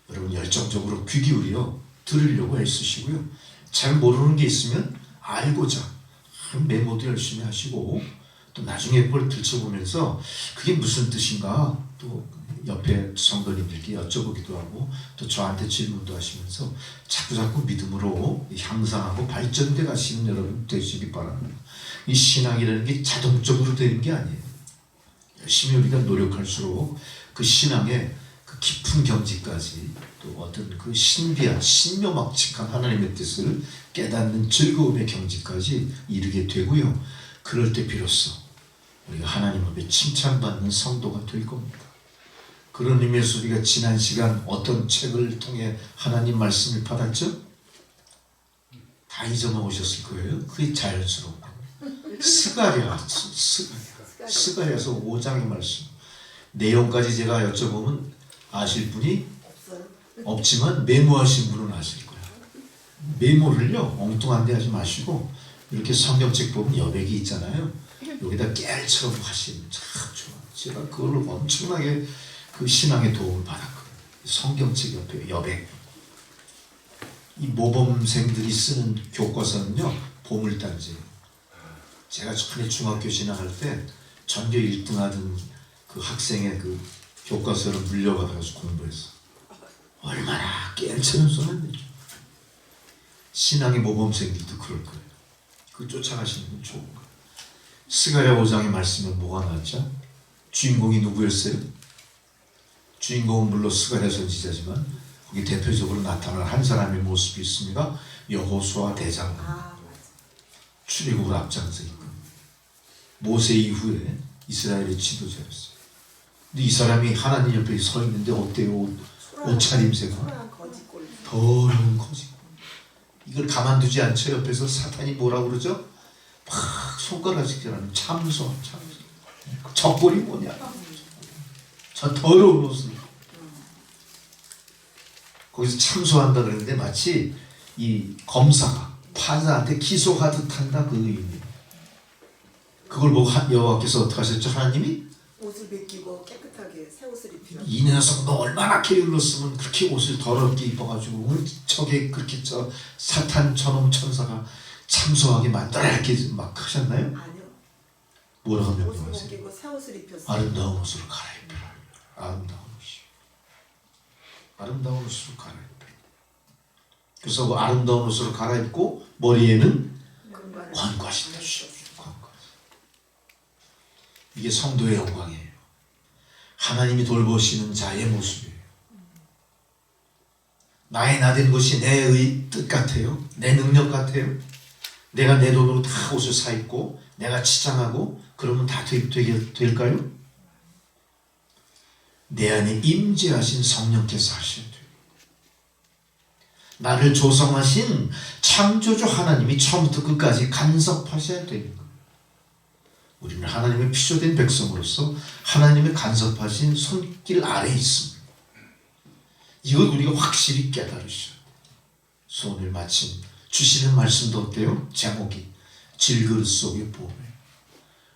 여러분 열정적으로 귀 기울여 들으려고 애쓰시고요. 잘 모르는 게 있으면 알고자 메모도 열심히 하시고 또 나중에 그걸 들춰보면서 그게 무슨 뜻인가 또 옆에 성도님들께 여쭤보기도 하고 또 저한테 질문도 하시면서 자꾸자꾸 믿음으로 향상하고 발전돼 가시는 여러분 되시기 바랍니다. 이 신앙이라는 게 자동적으로 되는 게 아니에요. 열심히 우리가 노력할수록 그 신앙의 그 깊은 경지까지 또 어떤 그 신비한 신묘막측한 하나님의 뜻을 깨닫는 즐거움의 경지까지 이르게 되고요. 그럴 때 비로소 우리가 하나님 앞에 칭찬받는 성도가 될 겁니다. 그런 의미에서 우리가 지난 시간 어떤 책을 통해 하나님 말씀을 받았죠? 다 잊어먹으셨을 거예요. 그게 자연스러운 거예요. 스가랴서 5장의 말씀. 내용까지 제가 여쭤보면 아실 분이 없어요. 없지만 메모하신 분은 아실 거예요. 메모를요 엉뚱한 데 하지 마시고 이렇게 성경책 보면 여백이 있잖아요. 여기다 깨알처럼 하시면 참 좋아. 제가 그걸 엄청나게 그 신앙에 도움을 받았거든요. 성경책 옆에 여백. 이 모범생들이 쓰는 교과서는요, 보물단지예요. 제가 전에 중학교 진학할 때 전교 1등 하던 그 학생의 그 교과서를 물려받아서 공부했어. 얼마나 깨알처럼 써놨는지. 신앙의 모범생들도 그럴 거예요. 그 쫓아가시는 건 좋은 거예요. 스가랴 5장의 말씀은 뭐가 나왔죠? 주인공이 누구였어요? 주인공은 물론 스가랴 선지자지만 거기 대표적으로 나타날 한 사람의 모습이 있습니다. 여호수아 대장군. 출애굽을 앞장서 있고 모세 이후에 이스라엘의 지도자였어요. 근데 이 사람이 하나님 옆에 서 있는데 어때요? 옷차림새가 더러운 거짓. 이걸 가만두지 않죠. 옆에서 사탄이 뭐라고 그러죠? 막 손가락질하는 참소. 적골이 뭐냐? 저 더러운 옷을. 거기서 참소한다 그러는데 마치 이 검사가 판사한테 기소하듯 한다 그 의미. 그걸 보고 여호와께서 어떻게 하셨죠? 하나님이 옷을 벗기고 깨끗하게 새 옷을 입히라. 이 녀석 너 얼마나 게을렀으면 그렇게 옷을 더럽게 입어가지고 저게 그렇게 저 사탄 저놈 천사가 참소하게 만들어야 이렇게 막 하셨나요? 아니요. 뭐라고 옷을 명령하세요? 벗기고 새 옷을 입혔어요. 아름다운 옷으로 갈아입히라. 아름다운 옷이. 아름다운 옷으로 갈아입히라. 그래서 그 아름다운 옷으로 갈아입고 머리에는 관과신을 주십시오. 이게 성도의 영광이에요. 하나님이 돌보시는 자의 모습이에요. 나의 나된 것이 내 뜻 같아요? 내 능력 같아요? 내가 내 돈으로 다 옷을 사 입고 내가 치장하고 그러면 다 될까요? 내 안에 임재하신 성령께서 하셔야 돼요. 나를 조성하신 창조주 하나님이 처음부터 끝까지 간섭하셔야 되는 거예요. 우리는 하나님의 피조된 백성으로서 하나님의 간섭하신 손길 아래에 있습니다. 이걸 우리가 확실히 깨달으셔야 돼요. 오늘 마침 주시는 말씀도 어때요? 제목이 질그릇 속의 보배.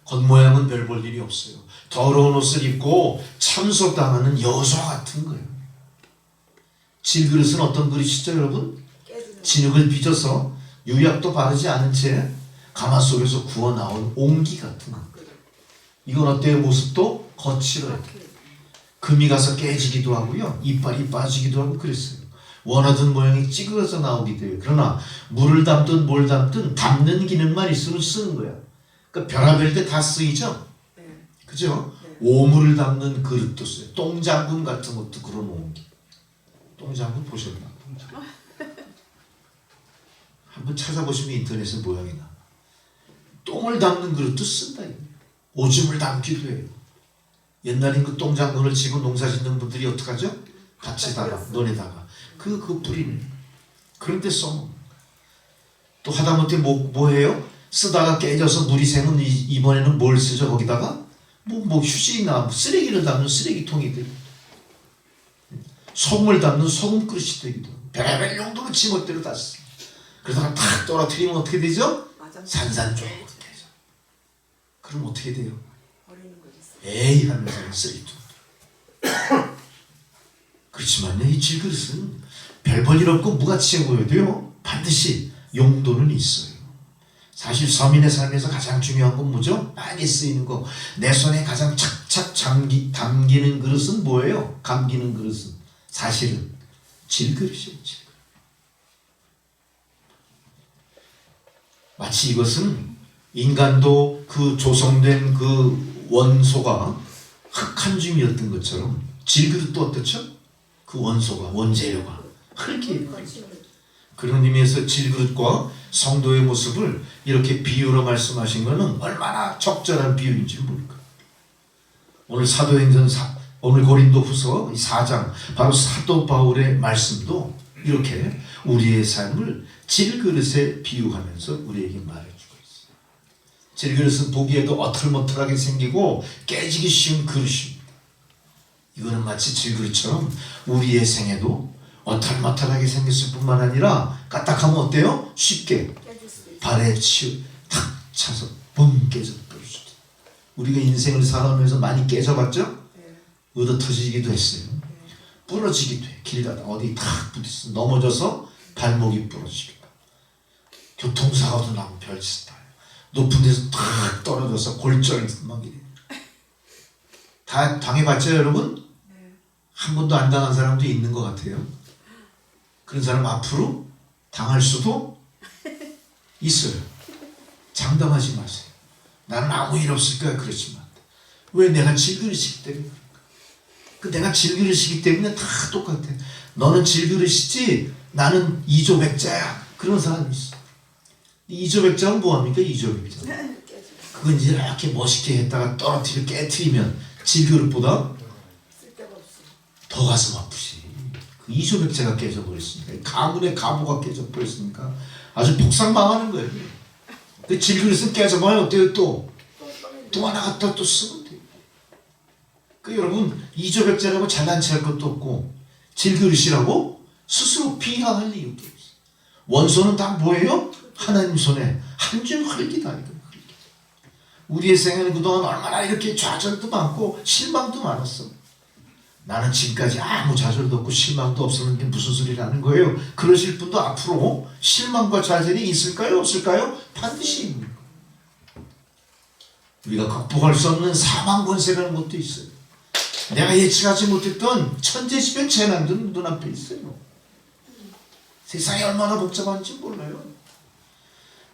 겉모양은 별 볼 일이 없어요. 더러운 옷을 입고 참소당하는 여수와 같은 거예요. 질그릇은 어떤 그릇이죠 여러분? 진흙을 빚어서 유약도 바르지 않은 채 가마 속에서 구워 나온 옹기 같은 거. 이건 어때요? 모습도 거칠어요. 금이 가서 깨지기도 하고요. 이빨이 빠지기도 하고 그랬어요. 원하던 모양이 찌그러져 나오기도 해요. 그러나 물을 담든 뭘 담든 담는 기능만 있으면 쓰는 거야. 그러니까 별의별 때 다 쓰이죠? 그죠? 오물을 담는 그릇도 써요. 똥장군 같은 것도 그런 옹기. 똥장군 보셨나? 한번 찾아보시면 인터넷에 모양이 나. 똥을 담는 그릇도 쓴다. 오줌을 담기도 해요. 옛날엔 그 똥장군을 지고 농사 짓는 분들이 어떡하죠? 밭에다가 논에다가 그 뿌리는 그런데 써. 또 하다못해 뭐 해요? 쓰다가 깨져서 물이 새면 이번에는 뭘 쓰죠? 거기다가 뭐 휴지나 쓰레기를 담는 쓰레기통이 되고 소금을 담는 소금 그릇이 되기도 하고 별의별 용도로 지멋대로 다 써. 그러다가 탁 떨어뜨리면 어떻게 되죠? 산산조각 되죠. 그럼 어떻게 돼요? 에이 하면서 쓰레기통. 그렇지만요, 이 질그릇은 별 볼 일 없고 무가치해 보여도요 반드시 용도는 있어요. 사실 서민의 삶에서 가장 중요한 건 뭐죠? 많이 쓰이는 거. 내 손에 가장 착착 담기는 그릇은 뭐예요? 감기는 그릇은 사실은 질그릇이에요. 질그릇. 마치 이것은 인간도 그 조성된 그 원소가 흙 한 줌이었던 것처럼 질그릇도 어떻죠? 그 원소가 원재료가 흙이에요. 그런 의미에서 질그릇과 성도의 모습을 이렇게 비유로 말씀하신 것은 얼마나 적절한 비유인지 모를까. 오늘 사도행전 오늘 고린도후서 4장 바로 사도 바울의 말씀도 이렇게 우리의 삶을 질그릇에 비유하면서 우리에게 말해주고 있어요. 질그릇은 보기에도 어털머털하게 생기고 깨지기 쉬운 그릇입니다. 이거는 마치 질그릇처럼 우리의 생애도 어털머털하게 생겼을 뿐만 아니라 까딱하면 어때요? 쉽게 발에 탁 차서 뻥 깨져버릴 수도 있어요. 우리가 인생을 살아오면서 많이 깨져봤죠? 얻어 터지기도 했어요. 부러지기도 해. 길 가다 어디 탁 부딪혀서 넘어져서 발목이 부러지기도. 교통사고도 나고 별짓 다. 높은 데서 탁 떨어져서 골절 막 이래. 다 당해봤죠, 여러분? 한 번도 안 당한 사람도 있는 것 같아요. 그런 사람 앞으로 당할 수도 있어요. 장담하지 마세요. 나는 아무 일 없을 거야 그러지만 왜? 내가 질그릇이기 때문에. 그 내가 질그릇이기 때문에 다 똑같아. 너는 질그릇이지 나는 이조백자야. 그런 사람이 있어. 이조백자는 뭐합니까? 이조백자 그건 이제 이렇게 멋있게 했다가 떨어뜨려 깨트리면 질그릇보다 더 가슴 아프지. 그 이조백자가 깨져버렸으니까, 가문의 가보가 깨져버렸으니까 아주 폭삭망하는 거예요. 그 질그릇은 깨져봐야 어때요? 또 하나 갖다 또 쓰면 돼요. 그 여러분, 이조백자라고 잘난 체할 것도 없고 질그릇이라고 스스로 비하할 이유도 없어요. 원소는 다 뭐예요? 하나님 손에 한 줄 흙이다. 이거. 우리의 생애는 그동안 얼마나 이렇게 좌절도 많고 실망도 많았어. 나는 지금까지 아무 좌절도 없고 실망도 없었는데 무슨 소리라는 거예요? 그러실 분도 앞으로 실망과 좌절이 있을까요? 없을까요? 반드시 있는 거예요. 우리가 극복할 수 없는 사망 권세라는 것도 있어요. 내가 예측하지 못했던 천재지변 재난도 눈앞에 있어요. 세상이 얼마나 복잡한지 몰라요.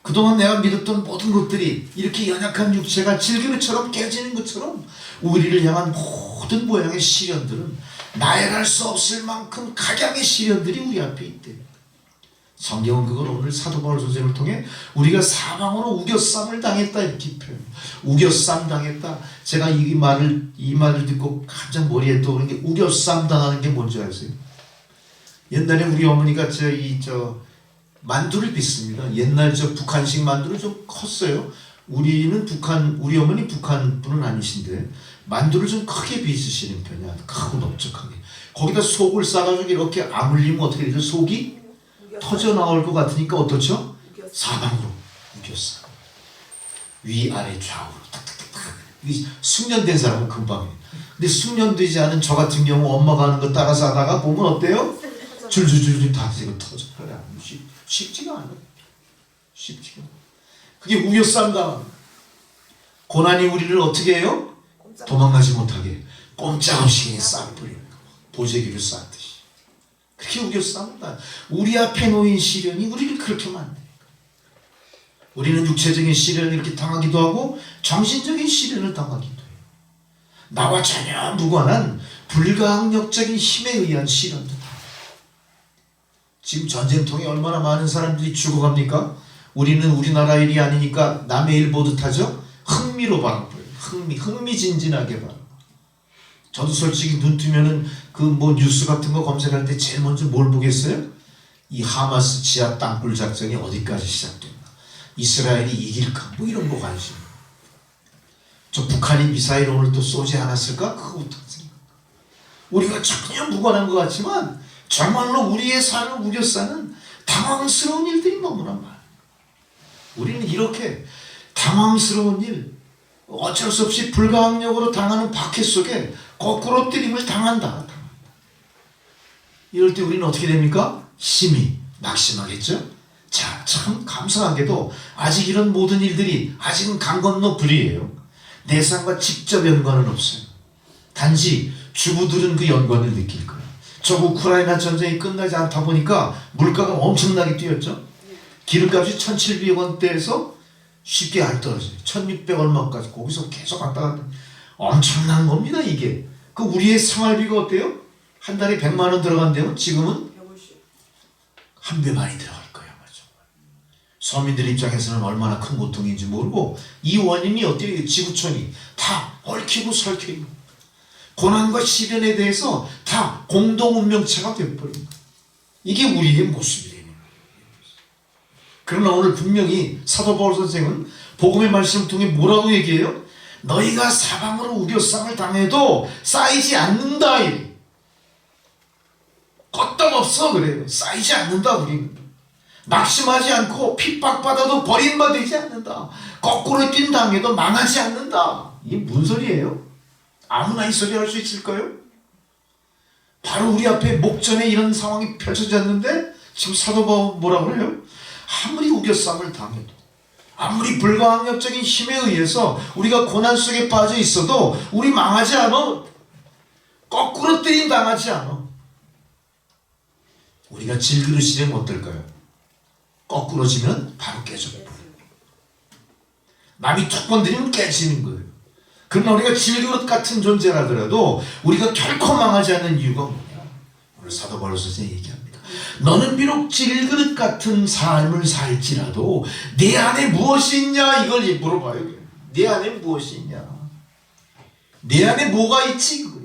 그동안 내가 믿었던 모든 것들이 이렇게 연약한 육체가 질그릇처럼 깨지는 것처럼 우리를 향한 모든 모양의 시련들은 나열할 수 없을 만큼 각양의 시련들이 우리 앞에 있대. 성경은 그걸 오늘 사도 바울 선생을 통해 우리가 사망으로 우겨쌈을 당했다 이렇게 표현. 우겨쌈 당했다. 제가 이 말을 듣고 가장 머리에 떠오르는 게 우겨쌈 당하는 게 뭔지 아세요? 옛날에 우리 어머니가 만두를 빚습니다. 옛날 북한식 만두를 좀 컸어요. 우리 어머니 북한 분은 아니신데 만두를 좀 크게 빚으시는 편이야. 크고 넓적하게. 거기다 속을 싸가지고 이렇게 아물리면 어떻게 되죠? 속이 터져 나올 것 같으니까 어떻죠? 사방으로 우겼어. 위아래 좌우로 탁탁탁탁. 숙련된 사람은 금방 해. 근데 숙련되지 않은 저 같은 경우 엄마가 하는 거 따라서 하다가 보면 어때요? 줄줄줄줄 다 터져. 쉽지가 않아. 쉽지가 않아. 그게 우겨쌈 당합니다. 고난이 우리를 어떻게 해요? 도망가지 못하게 꼼짝없이 싹버리는 거. 보재기를 쌌듯이. 그렇게 우겨쌈다. 우리 앞에 놓인 시련이 우리를 그렇게 만드는 거예요. 우리는 육체적인 시련을 이렇게 당하기도 하고 정신적인 시련을 당하기도 해요. 나와 전혀 무관한 불가항력적인 힘에 의한 시련도 당해요. 지금 전쟁통에 얼마나 많은 사람들이 죽어갑니까? 우리는 우리나라 일이 아니니까 남의 일 보듯 하죠? 흥미로 바라봐요. 흥미진진하게 바라봐. 저도 솔직히 눈 뜨면은 뉴스 같은 거 검색할 때 제일 먼저 뭘 보겠어요? 이 하마스 지하 땅굴 작전이 어디까지 시작됐나? 이스라엘이 이길까? 이런 거 관심. 저 북한이 미사일 오늘 또 쏘지 않았을까? 그거부터 생각. 우리가 전혀 무관한 것 같지만 정말로 우리의 삶을 우겨싸는 당황스러운 일들이 너무나 많아요. 우리는 이렇게 당황스러운 일, 어쩔 수 없이 불가항력으로 당하는 박해 속에 거꾸로 때림을 당한다. 이럴 때 우리는 어떻게 됩니까? 힘이 낙심하겠죠? 자, 참 감사하게도 아직 이런 모든 일들이 아직은 강 건너 불이에요. 내 삶과 직접 연관은 없어요. 단지 주부들은 그 연관을 느낄 거예요. 저 우크라이나 전쟁이 끝나지 않다 보니까 물가가 엄청나게 뛰었죠. 기름값이 1,700원대에서 쉽게 안 떨어져요. 1,600 얼마까지 거기서 계속 왔다 갔다. 엄청난 겁니다 이게. 그 우리의 생활비가 어때요? 한 달에 100만 원 들어간대요. 지금은 한 배 많이 들어갈 거예요. 서민들 입장에서는 얼마나 큰 고통인지 모르고 이 원인이 어때요? 지구촌이 다 얽히고 설키고 고난과 시련에 대해서 다 공동 운명체가 되어버립니다. 이게 우리의 모습이에요. 그러나 오늘 분명히 사도 바울 선생은 복음의 말씀을 통해 뭐라고 얘기해요? 너희가 사방으로 우겨쌈을 당해도 쌓이지 않는다. 껐떡없어 그래요. 쌓이지 않는다 우리는. 낙심하지 않고 핍박받아도 버림받지 않는다. 거꾸로 뛴 당해도 망하지 않는다. 이게 무슨 소리예요? 아무나 이 소리 할 수 있을까요? 바로 우리 앞에 목전에 이런 상황이 펼쳐졌는데 지금 사도 바울 뭐라 그래요? 아무리 우겨쌈을 당해도, 아무리 불가항력적인 힘에 의해서 우리가 고난 속에 빠져 있어도 우리 망하지 않아. 거꾸로 때림 당하지 않아. 우리가 질그릇이면 어떨까요? 거꾸로 지면 바로 깨져요. 남이 툭 건드리면 깨지는 거예요. 그러나 우리가 질그릇 같은 존재라더라도 우리가 결코 망하지 않는 이유가 뭐냐? 오늘 사도 바울 선생님이 얘기합니다. 너는 비록 질그릇 같은 삶을 살지라도 내 안에 무엇이 있냐? 이걸 물어봐요. 내 안에 무엇이 있냐? 내 안에 뭐가 있지? 그거예요.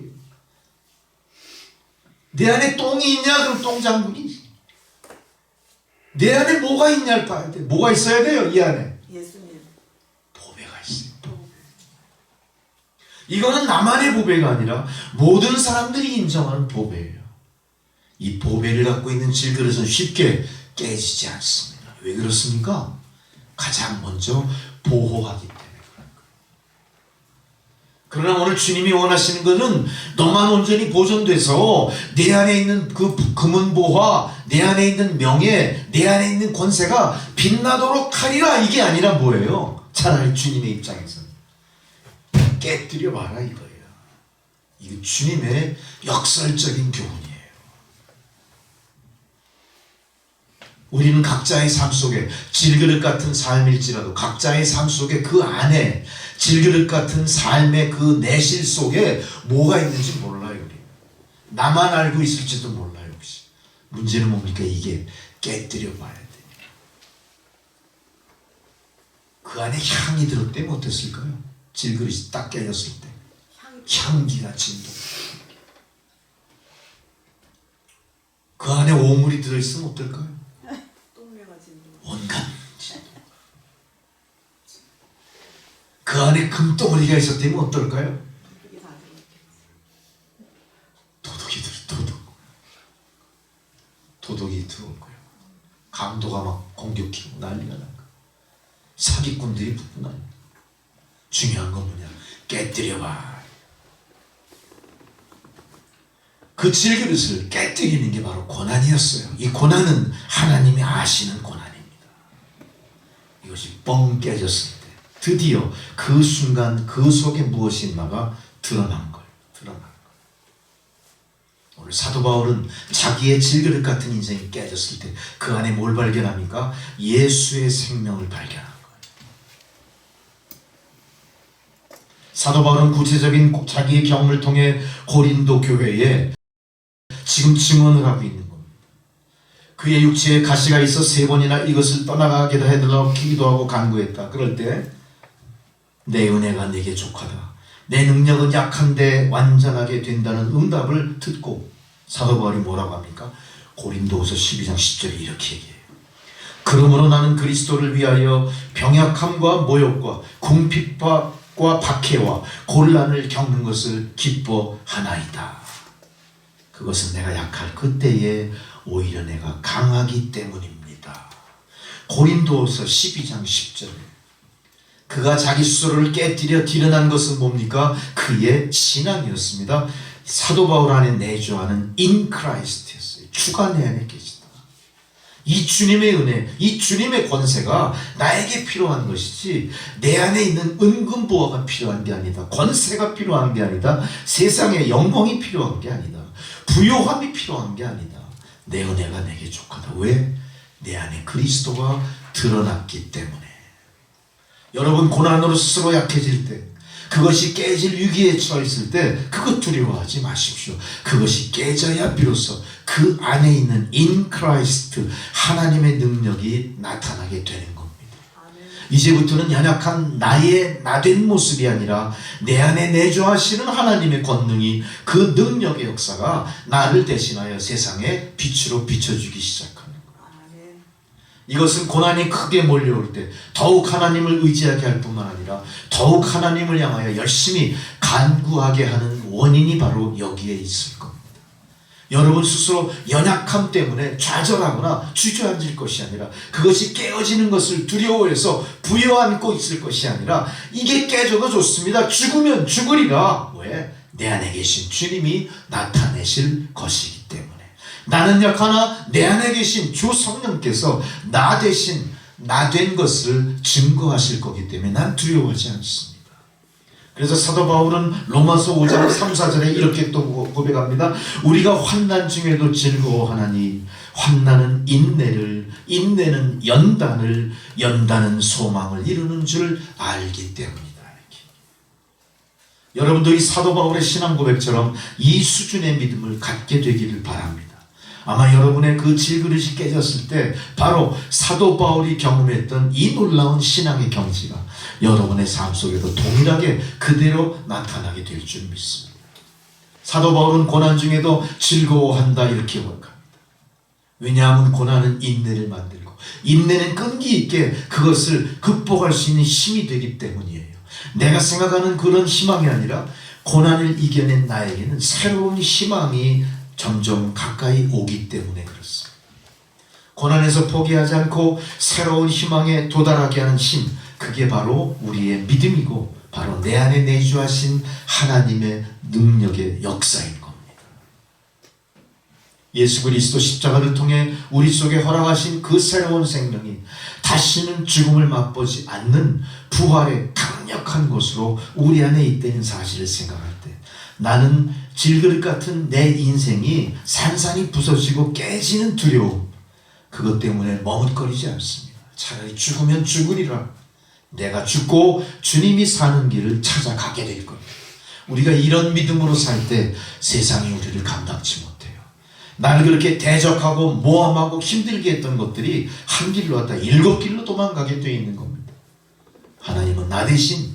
내 안에 똥이 있냐? 그럼 똥장군이지. 내 안에 뭐가 있냐를 봐야 돼. 뭐가 있어야 돼요? 이 안에 예수님. 보배가 있어요. 이거는 나만의 보배가 아니라 모든 사람들이 인정하는 보배예요. 이 보배를 갖고 있는 질그릇은 쉽게 깨지지 않습니다. 왜 그렇습니까? 가장 먼저 보호하기 때문에 그런 거예요. 그러나 오늘 주님이 원하시는 것은 너만 온전히 보존돼서 내 안에 있는 그 금은보화, 내 안에 있는 명예, 내 안에 있는 권세가 빛나도록 하리라. 이게 아니라 뭐예요? 차라리 주님의 입장에서 깨뜨려 봐라 이거예요. 이거 주님의 역설적인 교훈이에요. 우리는 각자의 삶 속에 질그릇 같은 삶일지라도 각자의 삶 속에 그 안에 질그릇 같은 삶의 그 내실 속에 뭐가 있는지 몰라요. 우리. 나만 알고 있을지도 몰라요. 혹시. 문제는 뭡니까? 이게 깨뜨려 봐야 돼요. 그 안에 향이 들을 때면 어땠을까요? 질그릇이 딱 깨졌을 때 향기가 진동. 그 안에 오물이 들어있으면 어떨까요? 온갖 진동. 그 안에 금덩어리가 있었다면 어떨까요? 도둑이 들어올 거예요. 강도가 막 공격하고 난리가 날 거예요. 사기꾼들이 붙고 난리가. 중요한 건 뭐냐? 깨뜨려봐. 그 질그릇을 깨뜨리는 게 바로 고난이었어요. 이 고난은 하나님이 아시는 고난입니다. 이것이 뻥 깨졌을 때 드디어 그 순간 그 속에 무엇이 있나가 드러난 거예요. 드러난 거예요. 오늘 사도 바울은 자기의 질그릇 같은 인생이 깨졌을 때 그 안에 뭘 발견합니까? 예수의 생명을 발견합니다. 사도 바울은 구체적인 자기의 경험을 통해 고린도 교회에 지금 증언을 하고 있는 겁니다. 그의 육체에 가시가 있어 3번이나 이것을 떠나가게 해달라고 기도하고 간구했다. 그럴 때 내 은혜가 내게 족하다. 내 능력은 약한데 완전하게 된다는 응답을 듣고 사도 바울이 뭐라고 합니까? 고린도후서 12장 10절에 이렇게 얘기해요. 그러므로 나는 그리스도를 위하여 병약함과 모욕과 궁핍과 박해와 곤란을 겪는 것을 기뻐하나이다. 그것은 내가 약할 그때에 오히려 내가 강하기 때문입니다. 고린도서 12장 10절. 그가 자기 스스로를 깨뜨려 드러난 것은 뭡니까? 그의 신앙이었습니다. 사도 바울 안에 내주하는 in Christ였어요. 주가 내 안에 계시다. 이 주님의 은혜, 이 주님의 권세가 나에게 필요한 것이지 내 안에 있는 은근보화가 필요한 게 아니다. 권세가 필요한 게 아니다. 세상의 영광이 필요한 게 아니다. 부요함이 필요한 게 아니다. 내 은혜가 내게 족하다. 왜? 내 안에 그리스도가 드러났기 때문에. 여러분 고난으로 스스로 약해질 때, 그것이 깨질 위기에 처했을 때 그것 두려워하지 마십시오. 그것이 깨져야 비로소 그 안에 있는 in Christ 하나님의 능력이 나타나게 되는 겁니다. 이제부터는 연약한 나의 나된 모습이 아니라 내 안에 내주하시는 하나님의 권능이 그 능력의 역사가 나를 대신하여 세상에 빛으로 비춰주기 시작합니다. 이것은 고난이 크게 몰려올 때 더욱 하나님을 의지하게 할 뿐만 아니라 더욱 하나님을 향하여 열심히 간구하게 하는 원인이 바로 여기에 있을 겁니다. 여러분 스스로 연약함 때문에 좌절하거나 주저앉을 것이 아니라, 그것이 깨어지는 것을 두려워해서 부여안고 있을 것이 아니라, 이게 깨져도 좋습니다. 죽으면 죽으리라. 왜? 내 안에 계신 주님이 나타내실 것이기 때문에. 나는 약하나 내 안에 계신 주 성령께서 나 대신 나 된 것을 증거하실 거기 때문에 난 두려워하지 않습니다. 그래서 사도 바울은 로마서 5장 3, 4절에 이렇게 또 고백합니다. 우리가 환난 중에도 즐거워하나니 환난은 인내를, 인내는 연단을, 연단은 소망을 이루는 줄 알기 때문이다. 여러분도 이 사도 바울의 신앙 고백처럼 이 수준의 믿음을 갖게 되기를 바랍니다. 아마 여러분의 그 질그릇이 깨졌을 때 바로 사도 바울이 경험했던 이 놀라운 신앙의 경지가 여러분의 삶 속에도 동일하게 그대로 나타나게 될 줄 믿습니다. 사도 바울은 고난 중에도 즐거워한다 이렇게 고백합니다. 왜냐하면 고난은 인내를 만들고, 인내는 끈기 있게 그것을 극복할 수 있는 힘이 되기 때문이에요. 내가 생각하는 그런 희망이 아니라 고난을 이겨낸 나에게는 새로운 희망이 점점 가까이 오기 때문에 그렇습니다. 고난에서 포기하지 않고 새로운 희망에 도달하게 하는 힘, 그게 바로 우리의 믿음이고 바로 내 안에 내주하신 하나님의 능력의 역사인 겁니다. 예수 그리스도 십자가를 통해 우리 속에 허락하신 그 새로운 생명이 다시는 죽음을 맛보지 않는 부활의 강력한 것으로 우리 안에 있다는 사실을 생각할 때, 나는 질그릇 같은 내 인생이 산산이 부서지고 깨지는 두려움, 그것 때문에 머뭇거리지 않습니다. 차라리 죽으면 죽으리라. 내가 죽고 주님이 사는 길을 찾아가게 될 겁니다. 우리가 이런 믿음으로 살 때 세상이 우리를 감당치 못해요. 나를 그렇게 대적하고 모함하고 힘들게 했던 것들이 한 길로 왔다 7길로 도망가게 되어 있는 겁니다. 하나님은 나 대신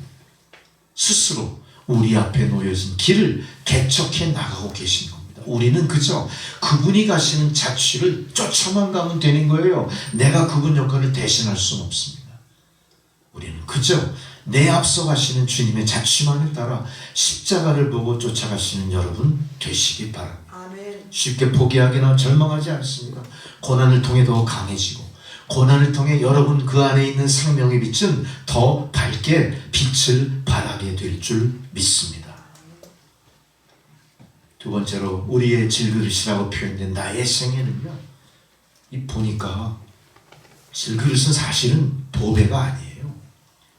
스스로 우리 앞에 놓여진 길을 개척해 나가고 계신 겁니다. 우리는 그저 그분이 가시는 자취를 쫓아만 가면 되는 거예요. 내가 그분 역할을 대신할 수는 없습니다. 우리는 그저 내 앞서 가시는 주님의 자취만을 따라 십자가를 보고 쫓아가시는 여러분 되시기 바랍니다. 아멘. 쉽게 포기하거나 절망하지 않습니다. 고난을 통해 더 강해지고, 고난을 통해 여러분 그 안에 있는 생명의 빛은 더 밝게 빛을 발하게 될 줄 믿습니다. 두 번째로 우리의 질그릇이라고 표현된 나의 생애는요, 이 보니까 질그릇은 사실은 보배가 아니에요.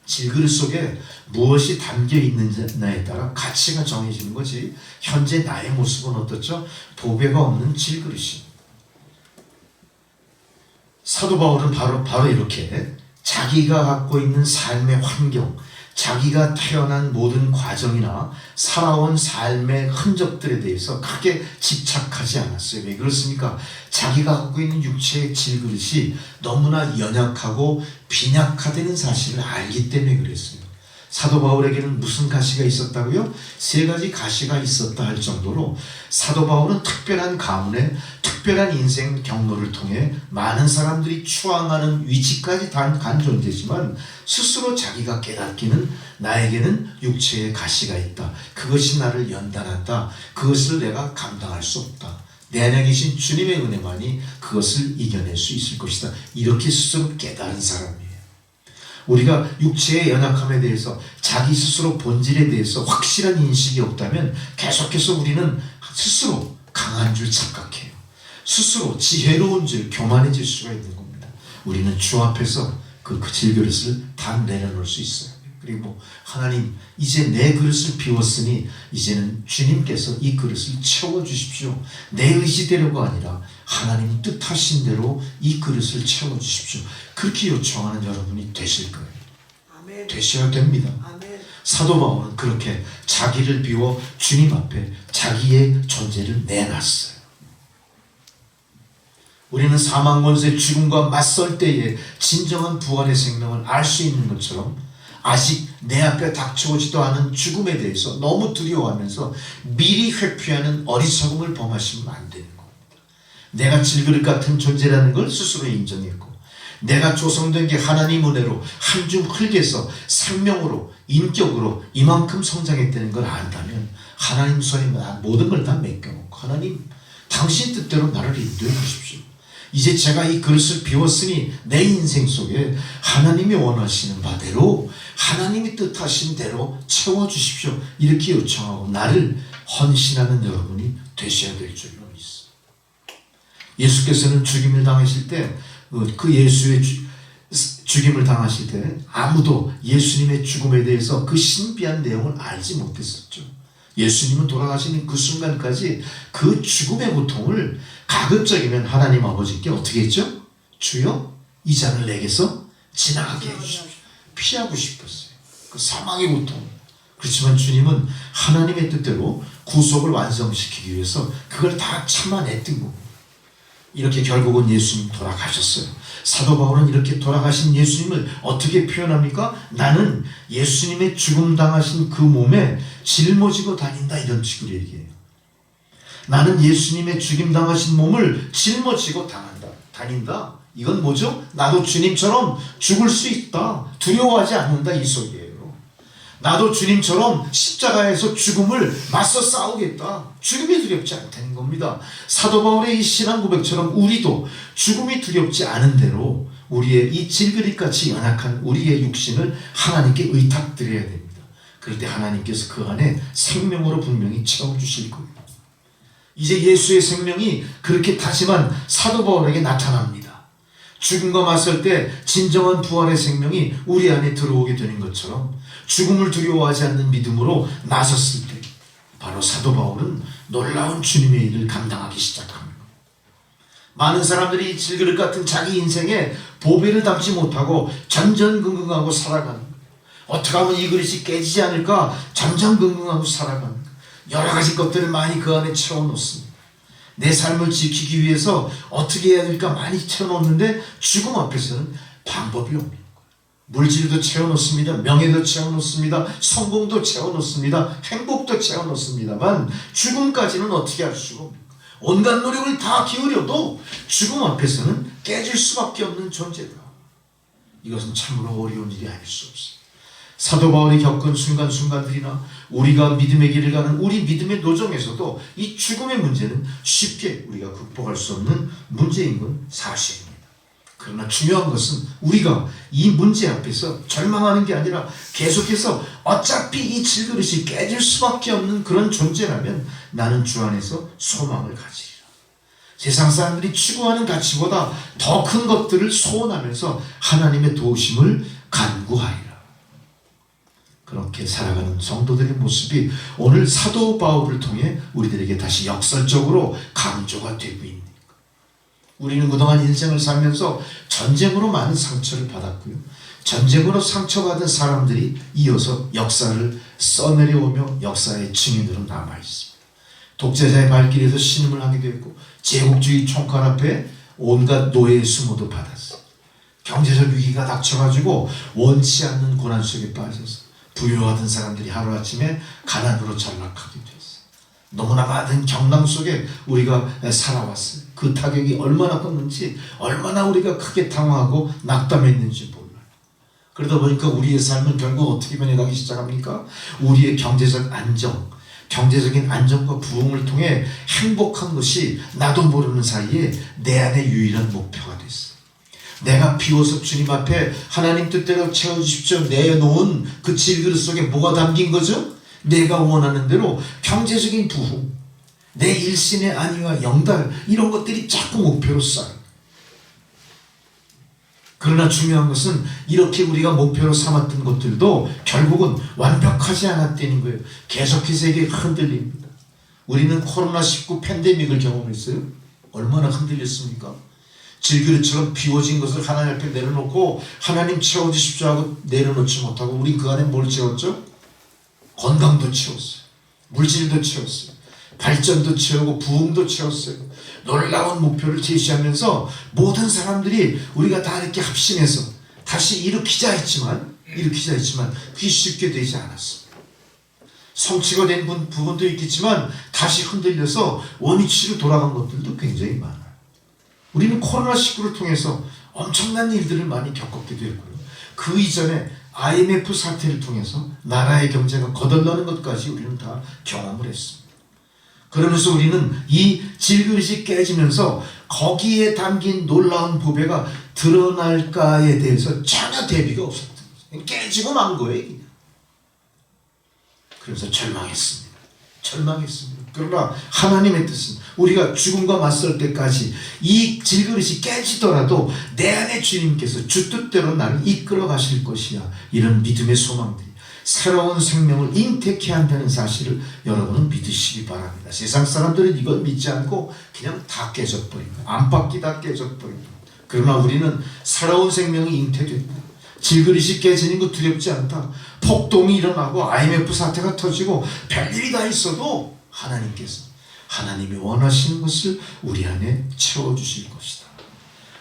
질그릇 속에 무엇이 담겨 있느냐에 따라 가치가 정해지는 거지, 현재 나의 모습은 어떻죠? 보배가 없는 질그릇이. 사도 바울은 바로 이렇게 자기가 갖고 있는 삶의 환경, 자기가 태어난 모든 과정이나 살아온 삶의 흔적들에 대해서 크게 집착하지 않았어요. 왜 그렇습니까? 자기가 갖고 있는 육체의 질그릇이 너무나 연약하고 빈약하다는 사실을 알기 때문에 그랬어요. 사도 바울에게는 무슨 가시가 있었다고요? 3가지 가시가 있었다 할 정도로 사도 바울은 특별한 가문에 특별한 인생 경로를 통해 많은 사람들이 추앙하는 위치까지 간 존재지만, 스스로 자기가 깨닫기는 나에게는 육체의 가시가 있다. 그것이 나를 연단한다. 그것을 내가 감당할 수 없다. 내 안에 계신 주님의 은혜만이 그것을 이겨낼 수 있을 것이다. 이렇게 스스로 깨달은 사람이에요. 우리가 육체의 연약함에 대해서, 자기 스스로 본질에 대해서 확실한 인식이 없다면 계속해서 우리는 스스로 강한 줄 착각해요. 스스로 지혜로운 줄 교만해질 수가 있는 겁니다. 우리는 주 앞에서 그 질그릇을 다 내려놓을 수 있어요. 그리고 하나님, 이제 내 그릇을 비웠으니 이제는 주님께서 이 그릇을 채워주십시오. 내 의지대로가 아니라 하나님 뜻하신 대로 이 그릇을 채워주십시오. 그렇게 요청하는 여러분이 되실 거예요. 아멘. 되셔야 됩니다. 아멘. 사도 바울은 그렇게 자기를 비워 주님 앞에 자기의 존재를 내놨어요. 우리는 사망 권세 죽음과 맞설 때에 진정한 부활의 생명을 알 수 있는 것처럼, 아직 내 앞에 닥쳐오지도 않은 죽음에 대해서 너무 두려워하면서 미리 회피하는 어리석음을 범하시면 안 되는 겁니다. 내가 질그릇 같은 존재라는 걸 스스로 인정했고, 내가 조성된 게 하나님 은혜로 한 줌 흙에서 생명으로, 인격으로 이만큼 성장했다는 걸 안다면 하나님 손에 모든 걸 다 맡겨놓고, 하나님 당신 뜻대로 나를 인도해 주십시오. 이제 제가 이 그릇을 비웠으니 내 인생 속에 하나님이 원하시는 바대로 하나님이 뜻하신 대로 채워주십시오. 이렇게 요청하고 나를 헌신하는 여러분이 되셔야 될 줄로 믿습니다. 예수께서는 죽임을 당하실 때 그 예수의 죽임을 당하실 때 아무도 예수님의 죽음에 대해서 그 신비한 내용을 알지 못했었죠. 예수님은 돌아가시는 그 순간까지 그 죽음의 고통을 가급적이면 하나님 아버지께 어떻게 했죠? 주여 이 잔을 내게서 지나가게 해주십시오. 피하고 싶었어요. 그 사망의 고통. 그렇지만 주님은 하나님의 뜻대로 구속을 완성시키기 위해서 그걸 다 참아냈던 거고, 이렇게 결국은 예수님 돌아가셨어요. 사도 바울은 이렇게 돌아가신 예수님을 어떻게 표현합니까? 나는 예수님의 죽음 당하신 그 몸에 짊어지고 다닌다, 이런 식으로 얘기해요. 나는 예수님의 죽임 당하신 몸을 짊어지고 다닌다. 이건 뭐죠? 나도 주님처럼 죽을 수 있다. 두려워하지 않는다, 이 소리예요. 나도 주님처럼 십자가에서 죽음을 맞서 싸우겠다. 죽음이 두렵지 않다는 겁니다. 사도 바울의 이 신앙 고백처럼 우리도 죽음이 두렵지 않은 대로 우리의 이 질그릇같이 연약한 우리의 육신을 하나님께 의탁드려야 됩니다. 그럴 때 하나님께서 그 안에 생명으로 분명히 채워주실 거예요. 이제 예수의 생명이 그렇게 다짐한 사도 바울에게 나타납니다. 죽음과 맞설 때 진정한 부활의 생명이 우리 안에 들어오게 되는 것처럼 죽음을 두려워하지 않는 믿음으로 나섰을 때 바로 사도 바울은 놀라운 주님의 일을 감당하기 시작합니다. 많은 사람들이 이 질그릇 같은 자기 인생에 보배를 담지 못하고 전전긍긍하고 살아가는 거예요. 어떻게 하면 이 그릇이 깨지지 않을까 전전긍긍하고 살아가는 거예요. 여러 가지 것들을 많이 그 안에 채워놓습니다. 내 삶을 지키기 위해서 어떻게 해야 될까 많이 채워놓는데 죽음 앞에서는 방법이 없는 거예요. 물질도 채워놓습니다. 명예도 채워놓습니다. 성공도 채워놓습니다. 행복도 채워놓습니다만 죽음까지는 어떻게 할 수가 없는 거예요. 온갖 노력을 다 기울여도 죽음 앞에서는 깨질 수밖에 없는 존재다. 이것은 참으로 어려운 일이 아닐 수 없어요. 사도 바울이 겪은 순간순간들이나 우리가 믿음의 길을 가는 우리 믿음의 노정에서도 이 죽음의 문제는 쉽게 우리가 극복할 수 없는 문제인 건 사실입니다. 그러나 중요한 것은 우리가 이 문제 앞에서 절망하는 게 아니라 계속해서 어차피 이 질그릇이 깨질 수밖에 없는 그런 존재라면 나는 주 안에서 소망을 가지리라. 세상 사람들이 추구하는 가치보다 더 큰 것들을 소원하면서 하나님의 도우심을 간구하리라. 그렇게 살아가는 성도들의 모습이 오늘 사도 바울을 통해 우리들에게 다시 역설적으로 강조가 되고 있는 거예요. 우리는 그동안 인생을 살면서 전쟁으로 많은 상처를 받았고요. 전쟁으로 상처받은 사람들이 이어서 역사를 써내려오며 역사의 증인으로 남아있습니다. 독재자의 발길에서 신음을 하게 되었고 제국주의 총칼 앞에 온갖 노예의 수모도 받았어요. 경제적 위기가 닥쳐가지고 원치 않는 고난 속에 빠져서 부유하던 사람들이 하루아침에 가난으로 전락하게 됐어요. 너무나 많은 경랑 속에 우리가 살아왔어요. 그 타격이 얼마나 컸는지, 얼마나 우리가 크게 당황하고 낙담했는지 몰라요. 그러다 보니까 우리의 삶은 결국 어떻게 변해가기 시작합니까? 우리의 경제적 안정, 경제적인 안정과 부흥을 통해 행복한 것이 나도 모르는 사이에 내 안의 유일한 목표가 됐어요. 내가 비워서 주님 앞에 하나님 뜻대로 채워주십시오 내놓은 그 질그릇 속에 뭐가 담긴 거죠? 내가 원하는 대로 경제적인 부흥, 내 일신의 안위와 영달, 이런 것들이 자꾸 목표로 쌓여요. 그러나 중요한 것은 이렇게 우리가 목표로 삼았던 것들도 결국은 완벽하지 않았다는 거예요. 계속해서 이게 흔들립니다. 우리는 코로나19 팬데믹을 경험했어요. 얼마나 흔들렸습니까? 질그릇처럼 비워진 것을 하나님 앞에 내려놓고 하나님 채워주십시오 하고 내려놓지 못하고 우리 그 안에 뭘 채웠죠? 건강도 채웠어요. 물질도 채웠어요. 발전도 채우고 부흥도 채웠어요. 놀라운 목표를 제시하면서 모든 사람들이 우리가 다 이렇게 합심해서 다시 일으키자 했지만 그게 쉽게 되지 않았습니다. 성취가 된 부분도 있겠지만 다시 흔들려서 원위치로 돌아간 것들도 굉장히 많아요. 우리는 코로나19를 통해서 엄청난 일들을 많이 겪었기도 했고요. 그 이전에 IMF 사태를 통해서 나라의 경제가 거덜나는 것까지 우리는 다 경험을 했습니다. 그러면서 우리는 이 질그릇이 깨지면서 거기에 담긴 놀라운 보배가 드러날까에 대해서 전혀 대비가 없었던 거예요. 깨지고 만 거예요. 그냥. 그래서 절망했습니다. 그러나 하나님의 뜻은 우리가 죽음과 맞설 때까지 이 질그릇이 깨지더라도 내 안에 주님께서 주 뜻대로 나를 이끌어 가실 것이야. 이런 믿음의 소망들이 새로운 생명을 잉태케 한다는 사실을 여러분은 믿으시기 바랍니다. 세상 사람들은 이걸 믿지 않고 그냥 다 깨져버립니다. 안팎이 다 깨져버립니다. 그러나 우리는 새로운 생명이 잉태됩니다. 질그릇이 깨지는 거 두렵지 않다. 폭동이 일어나고 IMF 사태가 터지고 별일이 다 있어도 하나님께서 하나님이 원하시는 것을 우리 안에 채워주실 것이다.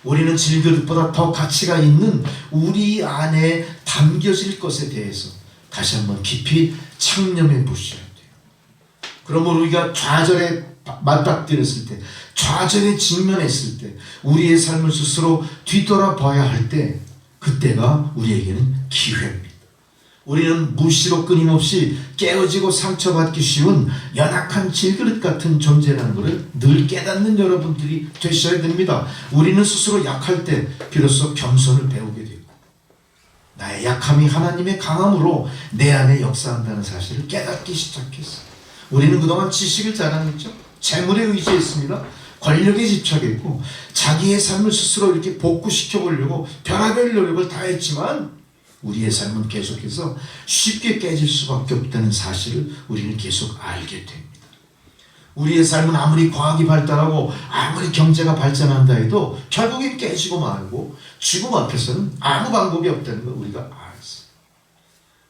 우리는 질그릇보다 더 가치가 있는 우리 안에 담겨질 것에 대해서 다시 한번 깊이 창념해 보셔야 돼요. 그러므로 우리가 좌절에 맞닥뜨렸을 때, 좌절에 직면했을 때, 우리의 삶을 스스로 뒤돌아봐야 할 때, 그때가 우리에게는 기회입니다. 우리는 무시로 끊임없이 깨어지고 상처받기 쉬운 연약한 질그릇 같은 존재라는 것을 늘 깨닫는 여러분들이 되셔야 됩니다. 우리는 스스로 약할 때 비로소 겸손을 배우게 되고 나의 약함이 하나님의 강함으로 내 안에 역사한다는 사실을 깨닫기 시작했어요. 우리는 그동안 지식을 자랑했죠. 재물에 의지했습니다. 권력에 집착했고 자기의 삶을 스스로 이렇게 복구시켜보려고 별의별 노력을 다했지만 우리의 삶은 계속해서 쉽게 깨질 수밖에 없다는 사실을 우리는 계속 알게 됩니다. 우리의 삶은 아무리 과학이 발달하고 아무리 경제가 발전한다 해도 결국엔 깨지고 말고 죽음 앞에서는 아무 방법이 없다는 걸 우리가 알았어요.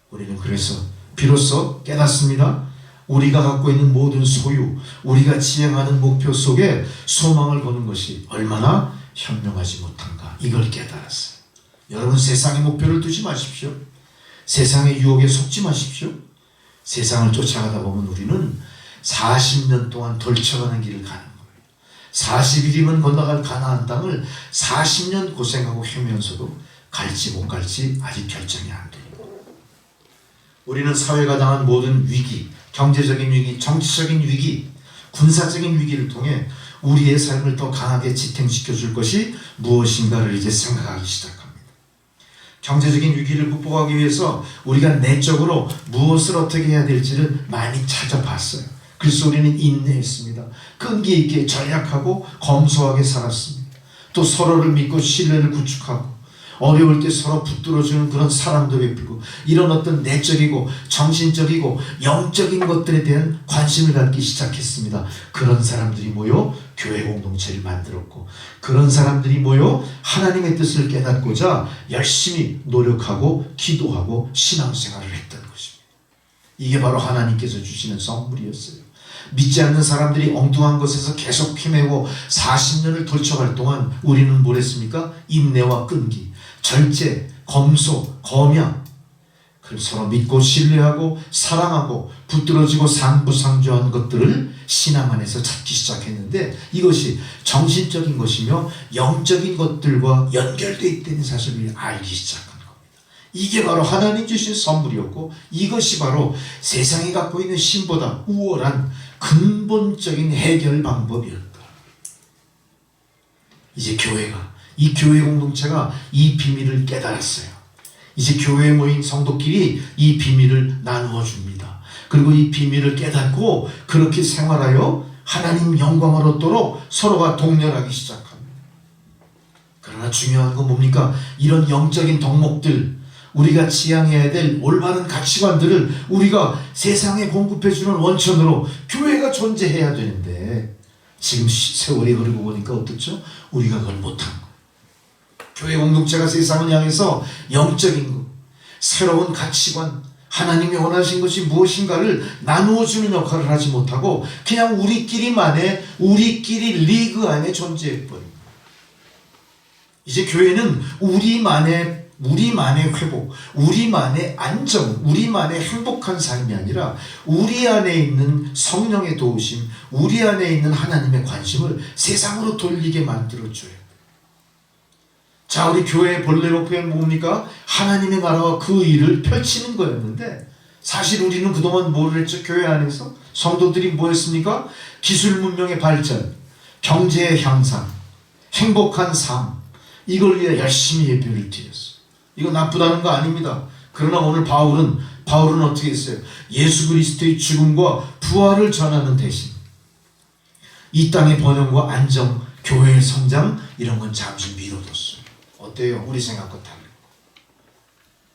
우리는 그래서 비로소 깨닫습니다. 우리가 갖고 있는 모든 소유, 우리가 지향하는 목표 속에 소망을 거는 것이 얼마나 현명하지 못한가, 이걸 깨달았어요. 여러분, 세상의 목표를 두지 마십시오. 세상의 유혹에 속지 마십시오. 세상을 쫓아가다 보면 우리는 40년 동안 돌쳐가는 길을 가는 거예요. 40일이면 건너갈 가나안 땅을 40년 고생하고 헤매면서도 갈지 못 갈지 아직 결정이 안 됩니다. 우리는 사회가 당한 모든 위기, 경제적인 위기, 정치적인 위기, 군사적인 위기를 통해 우리의 삶을 더 강하게 지탱시켜 줄 것이 무엇인가를 이제 생각하기 시작합니다. 경제적인 위기를 극복하기 위해서 우리가 내적으로 무엇을 어떻게 해야 될지를 많이 찾아봤어요. 그래서 우리는 인내했습니다. 끈기 있게 전략하고 검소하게 살았습니다. 또 서로를 믿고 신뢰를 구축하고 어려울 때 서로 붙들어주는 그런 사랑도 베풀고 이런 어떤 내적이고 정신적이고 영적인 것들에 대한 관심을 갖기 시작했습니다. 그런 사람들이 모여 교회 공동체를 만들었고 그런 사람들이 모여 하나님의 뜻을 깨닫고자 열심히 노력하고 기도하고 신앙생활을 했던 것입니다. 이게 바로 하나님께서 주시는 선물이었어요. 믿지 않는 사람들이 엉뚱한 것에서 계속 헤매고 40년을 돌쳐갈 동안 우리는 뭘 했습니까? 인내와 끈기, 절제, 검소, 검양, 서로 믿고 신뢰하고 사랑하고 붙들어지고 상부상조한 것들을 신앙 안에서 찾기 시작했는데 이것이 정신적인 것이며 영적인 것들과 연결되어 있다는 사실을 알기 시작한 겁니다. 이게 바로 하나님 주신 선물이었고 이것이 바로 세상이 갖고 있는 신보다 우월한 근본적인 해결 방법이었다. 이제 교회가, 이 교회 공동체가 이 비밀을 깨달았어요. 이제 교회에 모인 성도끼리 이 비밀을 나누어 줍니다. 그리고 이 비밀을 깨닫고 그렇게 생활하여 하나님 영광을 얻도록 서로가 동렬하기 시작합니다. 그러나 중요한 건 뭡니까? 이런 영적인 덕목들, 우리가 지향해야 될 올바른 가치관들을 우리가 세상에 공급해주는 원천으로 교회가 존재해야 되는데 지금 세월이 흐르고 보니까 어떻죠? 우리가 그걸 못한 거예요. 교회 공동체가 세상을 향해서 영적인 것, 새로운 가치관, 하나님이 원하신 것이 무엇인가를 나누어주는 역할을 하지 못하고 그냥 우리끼리만의 우리끼리 리그 안에 존재해버립니다. 이제 교회는 우리만의 회복, 우리만의 안정, 우리만의 행복한 삶이 아니라 우리 안에 있는 성령의 도우심, 우리 안에 있는 하나님의 관심을 세상으로 돌리게 만들어줘요. 자, 우리 교회의 본래 목표는 뭡니까? 하나님의 나라와 그 일을 펼치는 거였는데 사실 우리는 그동안 뭘 했죠? 교회 안에서 성도들이 뭐 했습니까? 기술 문명의 발전, 경제의 향상, 행복한 삶, 이걸 위해 열심히 예배를 드렸어요. 이거 나쁘다는 거 아닙니다. 그러나 오늘 바울은 어떻게 했어요? 예수 그리스도의 죽음과 부활을 전하는 대신 이 땅의 번영과 안정, 교회의 성장 이런 건 잠시 미뤄뒀어요. 어때요? 우리 생각과 달라요.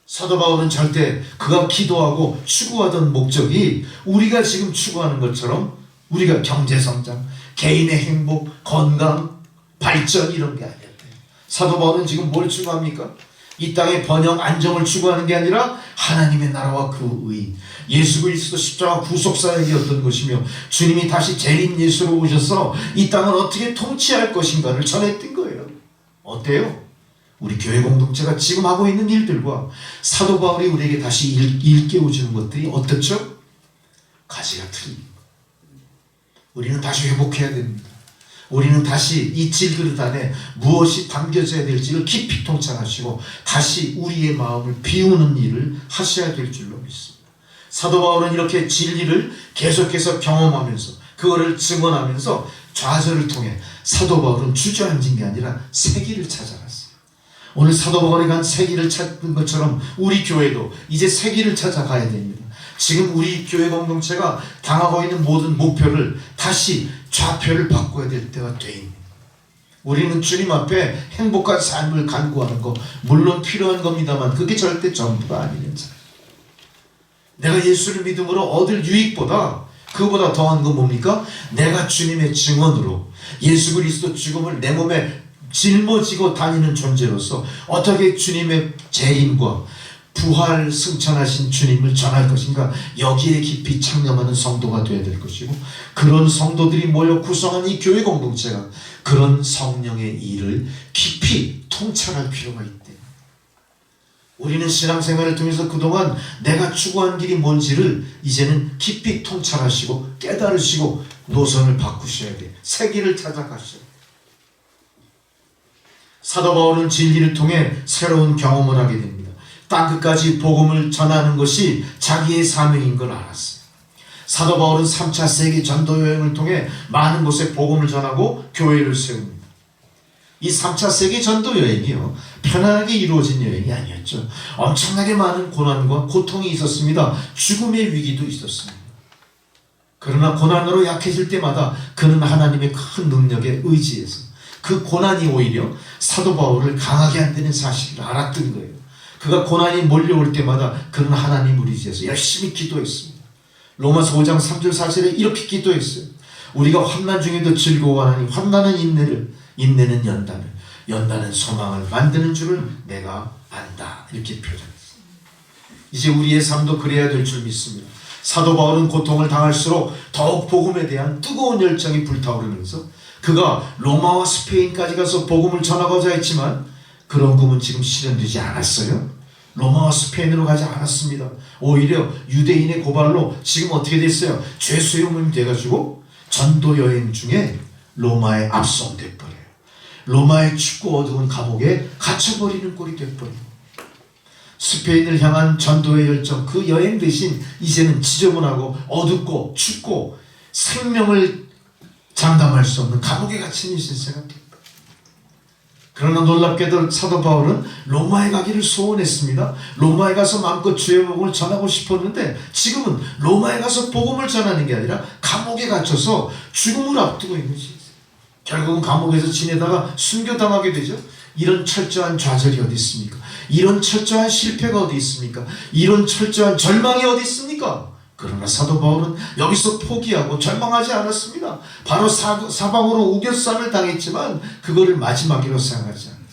사도 바울은 절대 그가 기도하고 추구하던 목적이 우리가 지금 추구하는 것처럼 우리가 경제 성장, 개인의 행복, 건강, 발전 이런 게 아니었대요. 사도 바울은 지금 뭘 추구합니까? 이 땅의 번영, 안정을 추구하는 게 아니라 하나님의 나라와 그 의, 예수 그리스도 십자가 구속사역이었던 것이며 주님이 다시 재림 예수로 오셔서 이 땅을 어떻게 통치할 것인가를 전했던 거예요. 어때요? 우리 교회 공동체가 지금 하고 있는 일들과 사도 바울이 우리에게 다시 일깨워주는 것들이 어떻죠? 가지가 틀립니다. 우리는 다시 회복해야 됩니다. 우리는 다시 이 질그릇 안에 무엇이 담겨져야 될지를 깊이 통찰하시고 다시 우리의 마음을 비우는 일을 하셔야 될 줄로 믿습니다. 사도 바울은 이렇게 진리를 계속해서 경험하면서 그거를 증언하면서 좌절을 통해 사도 바울은 주저앉은 게 아니라 새길을 찾아갔어요. 오늘 사도 바울이 간 새길을 찾는 것처럼 우리 교회도 이제 새길을 찾아가야 됩니다. 지금 우리 교회 공동체가 당하고 있는 모든 목표를 다시 좌표를 바꿔야 될 때가 되입니다. 우리는 주님 앞에 행복한 삶을 간구하는 거 물론 필요한 겁니다만 그게 절대 전부가 아니는 자. 내가 예수를 믿음으로 얻을 유익보다 그보다 더한 건 뭡니까? 내가 주님의 증언으로 예수 그리스도 죽음을 내 몸에 짊어지고 다니는 존재로서 어떻게 주님의 재림과 부활 승천하신 주님을 전할 것인가, 여기에 깊이 창념하는 성도가 되어야 될 것이고, 그런 성도들이 모여 구성한 이 교회 공동체가 그런 성령의 일을 깊이 통찰할 필요가 있대. 우리는 신앙생활을 통해서 그동안 내가 추구한 길이 뭔지를 이제는 깊이 통찰하시고 깨달으시고 노선을 바꾸셔야 돼. 새 길을 찾아가셔야 돼. 사도 바울은 진리를 통해 새로운 경험을 하게 됩니다. 땅끝까지 복음을 전하는 것이 자기의 사명인 걸 알았어요. 사도 바울은 3차 세계 전도 여행을 통해 많은 곳에 복음을 전하고 교회를 세웁니다. 이 3차 세계 전도 여행이요, 편안하게 이루어진 여행이 아니었죠. 엄청나게 많은 고난과 고통이 있었습니다. 죽음의 위기도 있었습니다. 그러나 고난으로 약해질 때마다 그는 하나님의 큰 능력에 의지해서 그 고난이 오히려 사도 바울을 강하게 한다는 사실을 알았던 거예요. 그가 고난이 몰려올 때마다 그는 하나님을 의지해서 열심히 기도했습니다. 로마서 5장 3절 4절에 이렇게 기도했어요. 우리가 환난 중에도 즐거워하나니 환난은 인내를, 인내는 연단을, 연단은 소망을 만드는 줄을 내가 안다. 이렇게 표현했어요. 이제 우리의 삶도 그래야 될 줄 믿습니다. 사도 바울은 고통을 당할수록 더욱 복음에 대한 뜨거운 열정이 불타오르면서 그가 로마와 스페인까지 가서 복음을 전하고자 했지만 그런 꿈은 지금 실현되지 않았어요. 로마와 스페인으로 가지 않았습니다. 오히려 유대인의 고발로 지금 어떻게 됐어요? 죄수용이 돼가지고 전도 여행 중에 로마에 압송돼 버려요. 로마의 춥고 어두운 감옥에 갇혀버리는 꼴이 돼버려요. 스페인을 향한 전도의 열정, 그 여행 대신 이제는 지저분하고 어둡고 춥고 생명을 장담할 수 없는 감옥에 갇힌 인생이 됩니다. 그러나 놀랍게도 사도 바울은 로마에 가기를 소원했습니다. 로마에 가서 마음껏 주의 복음을 전하고 싶었는데 지금은 로마에 가서 복음을 전하는 게 아니라 감옥에 갇혀서 죽음을 앞두고 있는 것이죠. 결국은 감옥에서 지내다가 순교당하게 되죠. 이런 철저한 좌절이 어디 있습니까? 이런 철저한 실패가 어디 있습니까? 이런 철저한 절망이 어디 있습니까? 그러나 사도 바울은 여기서 포기하고 절망하지 않았습니다. 바로 사방으로 우겨쌈을 당했지만 그거를 마지막이라고 생각하지 않았어요.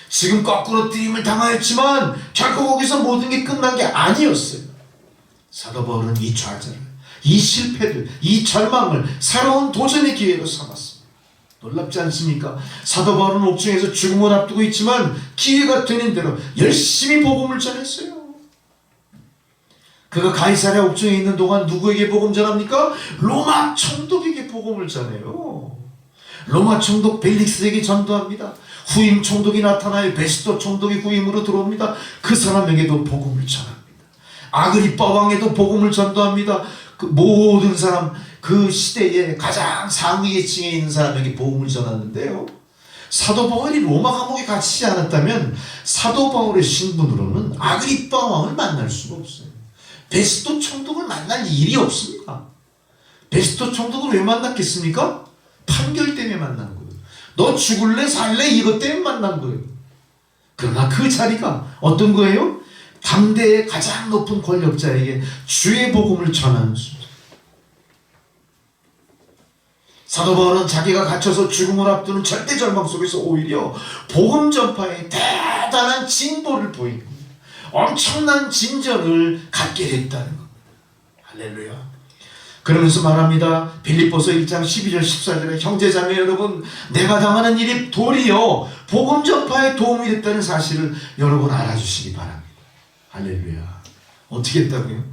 지금 거꾸로 뜨임을 당하였지만 결국 거기서 모든 게 끝난 게 아니었어요. 사도 바울은 이 좌절을, 이 실패를, 이 절망을 새로운 도전의 기회로 삼았습니다. 놀랍지 않습니까? 사도 바울은 옥중에서 죽음을 앞두고 있지만 기회가 되는 대로 열심히 복음을 전했어요. 그가 가이사랴 옥중에 있는 동안 누구에게 복음 전합니까? 로마 총독에게 복음을 전해요. 로마 총독 벨릭스에게 전도합니다. 후임 총독이 나타나요. 베스토 총독이 후임으로 들어옵니다. 그 사람에게도 복음을 전합니다. 아그리빠 왕에도 복음을 전도합니다. 그 모든 사람, 그 시대에 가장 상위계층에 있는 사람에게 복음을 전하는데요. 사도 바울이 로마 감옥에 갇히지 않았다면 사도 바울의 신분으로는 아그리빠 왕을 만날 수가 없어요. 베스토 총독을 만날 일이 없습니다. 베스토 총독을 왜 만났겠습니까? 판결 때문에 만난 거예요. 너 죽을래 살래 이것 때문에 만난 거예요. 그러나 그 자리가 어떤 거예요? 당대의 가장 높은 권력자에게 주의 복음을 전하는 순서. 사도 바울은 자기가 갇혀서 죽음을 앞두는 절대 절망 속에서 오히려 복음 전파에 대단한 진보를 보이는 거예요. 엄청난 진전을 갖게 됐다는 겁니다. 할렐루야. 그러면서 말합니다. 빌립보서 1장 12절 14절에 형제자매 여러분, 내가 당하는 일이 도리어 복음 전파에 도움이 됐다는 사실을 여러분 알아주시기 바랍니다. 할렐루야. 어떻게 했다고요?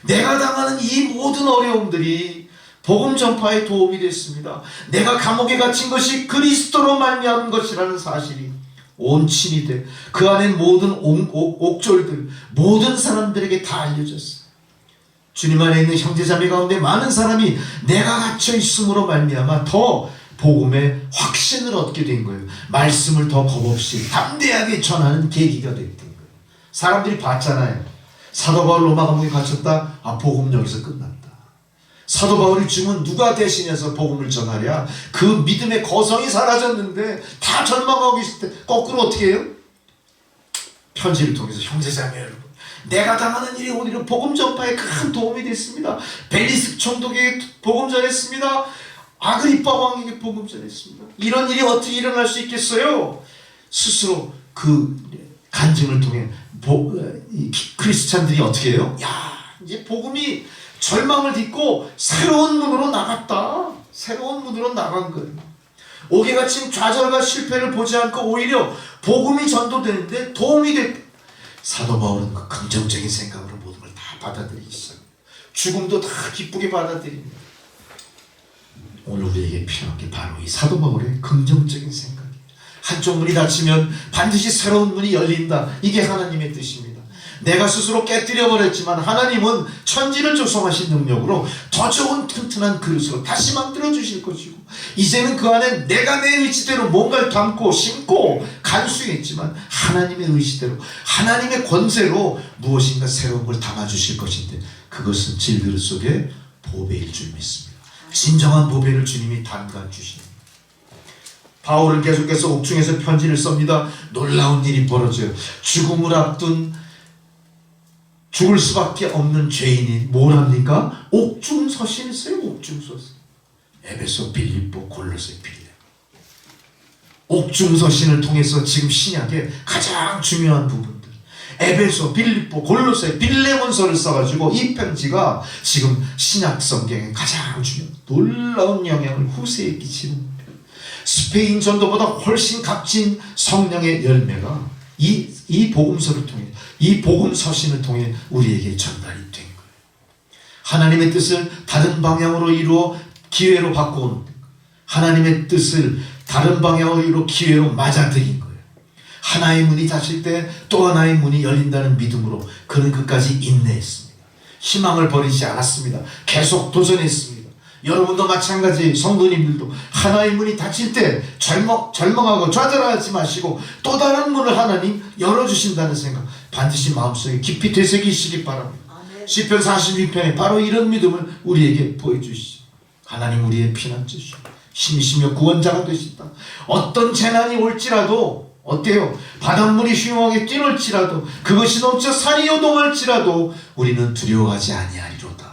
내가 당하는 이 모든 어려움들이 복음 전파에 도움이 됐습니다. 내가 감옥에 갇힌 것이 그리스도로 말미암은 것이라는 사실이 온친이 돼 그 안에 모든 옥졸들, 모든 사람들에게 다 알려졌어요. 주님 안에 있는 형제자매 가운데 많은 사람이 내가 갇혀 있음으로 말미암아 더 복음의 확신을 얻게 된 거예요. 말씀을 더 겁없이 담대하게 전하는 계기가 됐던 거예요. 사람들이 봤잖아요. 사도 바울 로마 감옥에 갇혔다. 아, 복음 여기서 끝났다. 사도 바울이 죽으면 누가 대신해서 복음을 전하랴? 그 믿음의 거성이 사라졌는데 다 절망하고 있을 때 거꾸로 어떻게 해요? 편지를 통해서 형제자매 여러분, 내가 당하는 일이 오히려 복음 전파에 큰 도움이 됐습니다. 벨리스 총독에게 복음 전했습니다. 아그리빠 왕에게 복음 전했습니다. 이런 일이 어떻게 일어날 수 있겠어요? 스스로 그 간증을 통해 크리스찬들이 어떻게 해요? 야, 이제 복음이 절망을 딛고 새로운 문으로 나갔다. 새로운 문으로 나간 거예요. 옥에 갇힌 좌절과 실패를 보지 않고 오히려 복음이 전도되는데 도움이 됐다. 사도 바울은 그 긍정적인 생각으로 모든 걸 다 받아들이기 시작합니다. 죽음도 다 기쁘게 받아들입니다. 오늘 우리에게 필요한 게 바로 이 사도 바울의 긍정적인 생각이에요. 한쪽 문이 닫히면 반드시 새로운 문이 열린다. 이게 하나님의 뜻입니다. 내가 스스로 깨뜨려버렸지만 하나님은 천지를 조성하신 능력으로 더 좋은 튼튼한 그릇으로 다시 만들어 주실 것이고, 이제는 그 안에 내가 내 의지대로 뭔가를 담고 심고 간수했지만 하나님의 의지대로 하나님의 권세로 무엇인가 새로운 걸 담아주실 것인데, 그것은 질그릇 속에 보배일 줄 믿습니다. 진정한 보배를 주님이 담가 주십니다. 바울은 계속해서 옥중에서 편지를 씁니다. 놀라운 일이 벌어져요. 죽음을 앞둔 죽을 수밖에 없는 죄인이 뭘 합니까? 옥중 서신을 써요. 옥중 서신. 에베소, 빌립보, 골로새, 빌레몬. 옥중 서신을 통해서 지금 신약의 가장 중요한 부분들, 에베소, 빌립보, 골로새, 빌레몬서를 써가지고 이 편지가 지금 신약 성경에 가장 중요한 놀라운 영향을 후세에 끼치는 편. 스페인 전도보다 훨씬 값진 성령의 열매가 이 복음서를 통해, 이 복음 서신을 통해 우리에게 전달이 된 거예요. 하나님의 뜻을 다른 방향으로 이루어 기회로 바꾸는 거예요. 하나님의 뜻을 다른 방향으로 이루어 기회로 맞아들인 거예요. 하나의 문이 닫힐 때 또 하나의 문이 열린다는 믿음으로 그는 끝까지 인내했습니다. 희망을 버리지 않았습니다. 계속 도전했습니다. 여러분도 마찬가지, 성도님들도 하나의 문이 닫힐 때 절망하고 좌절하지 마시고 또 다른 문을 하나님 열어주신다는 생각 반드시 마음속에 깊이 되새기시기 바랍니다. 시편 42편에 바로 이런 믿음을 우리에게 보여주시죠. 하나님 우리의 피난처시오, 힘이시며 구원자가 되신다. 어떤 재난이 올지라도 어때요? 바닷물이 휘황하게 뛰놀지라도, 그것이 넘쳐 산이 요동할지라도 우리는 두려워하지 아니하리로다.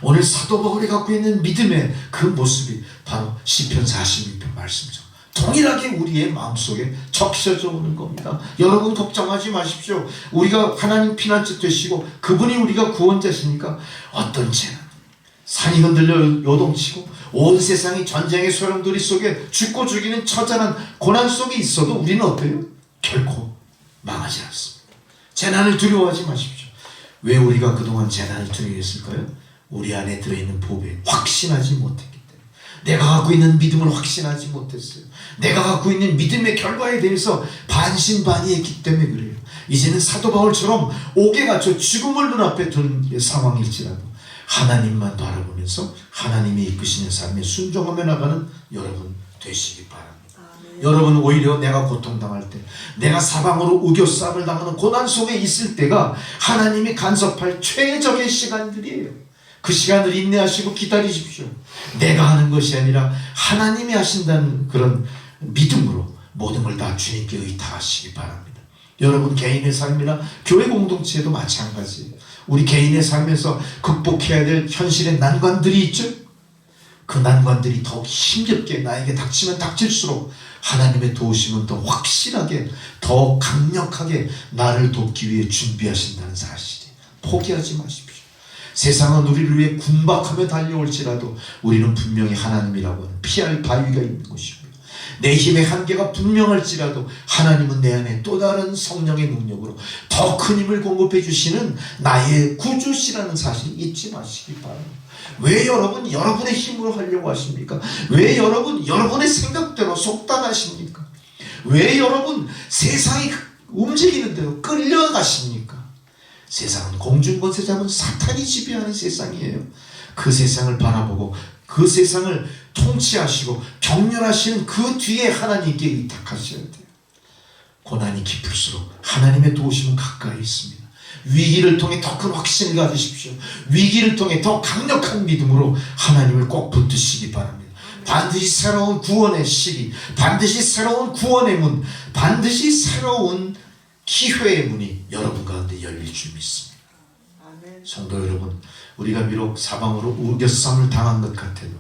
오늘 사도 바울이 갖고 있는 믿음의 그 모습이 바로 시편 42편 말씀이죠. 동일하게 우리의 마음속에 적셔져 오는 겁니다. 여러분 걱정하지 마십시오. 우리가 하나님 피난처 되시고 그분이 우리가 구원자시니까 어떤 재난, 산이 흔들려 요동치고 온 세상이 전쟁의 소용돌이 속에 죽고 죽이는 처절한 고난 속에 있어도 우리는 어때요? 결코 망하지 않습니다. 재난을 두려워하지 마십시오. 왜 우리가 그동안 재난을 두려워했을까요? 우리 안에 들어있는 보배에 확신하지 못했기 때문에. 내가 갖고 있는 믿음을 확신하지 못했어요. 내가 갖고 있는 믿음의 결과에 대해서 반신반의했기 때문에 그래요. 이제는 사도 바울처럼 옥에 갇혀 죽음을 눈앞에 둔 상황일지라도 하나님만 바라보면서 하나님이 이끄시는 삶에 순종하며 나가는 여러분 되시기 바랍니다. 여러분 오히려 내가 고통당할 때, 내가 사방으로 우겨싸움을 당하는 고난 속에 있을 때가 하나님이 간섭할 최적의 시간들이에요. 그 시간을 인내하시고 기다리십시오. 내가 하는 것이 아니라 하나님이 하신다는 그런 믿음으로 모든 걸 다 주님께 의탁하시기 바랍니다. 여러분 개인의 삶이나 교회 공동체도 마찬가지예요. 우리 개인의 삶에서 극복해야 될 현실의 난관들이 있죠. 그 난관들이 더욱 힘겹게 나에게 닥치면 닥칠수록 하나님의 도우심은 더 확실하게, 더 강력하게 나를 돕기 위해 준비하신다는 사실이 포기하지 마십시오. 세상은 우리를 위해 군박하며 달려올지라도 우리는 분명히 하나님이라고 하는 피할 바위가 있는 것이고요. 내 힘의 한계가 분명할지라도 하나님은 내 안에 또 다른 성령의 능력으로 더 큰 힘을 공급해 주시는 나의 구주시라는 사실 잊지 마시기 바랍니다. 왜 여러분 여러분의 힘으로 하려고 하십니까? 왜 여러분 여러분의 생각대로 속단하십니까? 왜 여러분 세상이 움직이는 대로 끌려가십니까? 세상은 공중권세 잡은 사탄이 지배하는 세상이에요. 그 세상을 바라보고 그 세상을 통치하시고 경륜하시는 그 뒤에 하나님께 의탁하셔야 돼요. 고난이 깊을수록 하나님의 도우심은 가까이 있습니다. 위기를 통해 더 큰 확신을 가지십시오. 위기를 통해 더 강력한 믿음으로 하나님을 꼭 붙드시기 바랍니다. 반드시 새로운 구원의 시기, 반드시 새로운 구원의 문, 반드시 새로운 기회의 문이 여러분 가운데 열릴 줄 믿습니다. 성도 여러분, 우리가 비록 사방으로 우겨싸움을 당한 것 같아도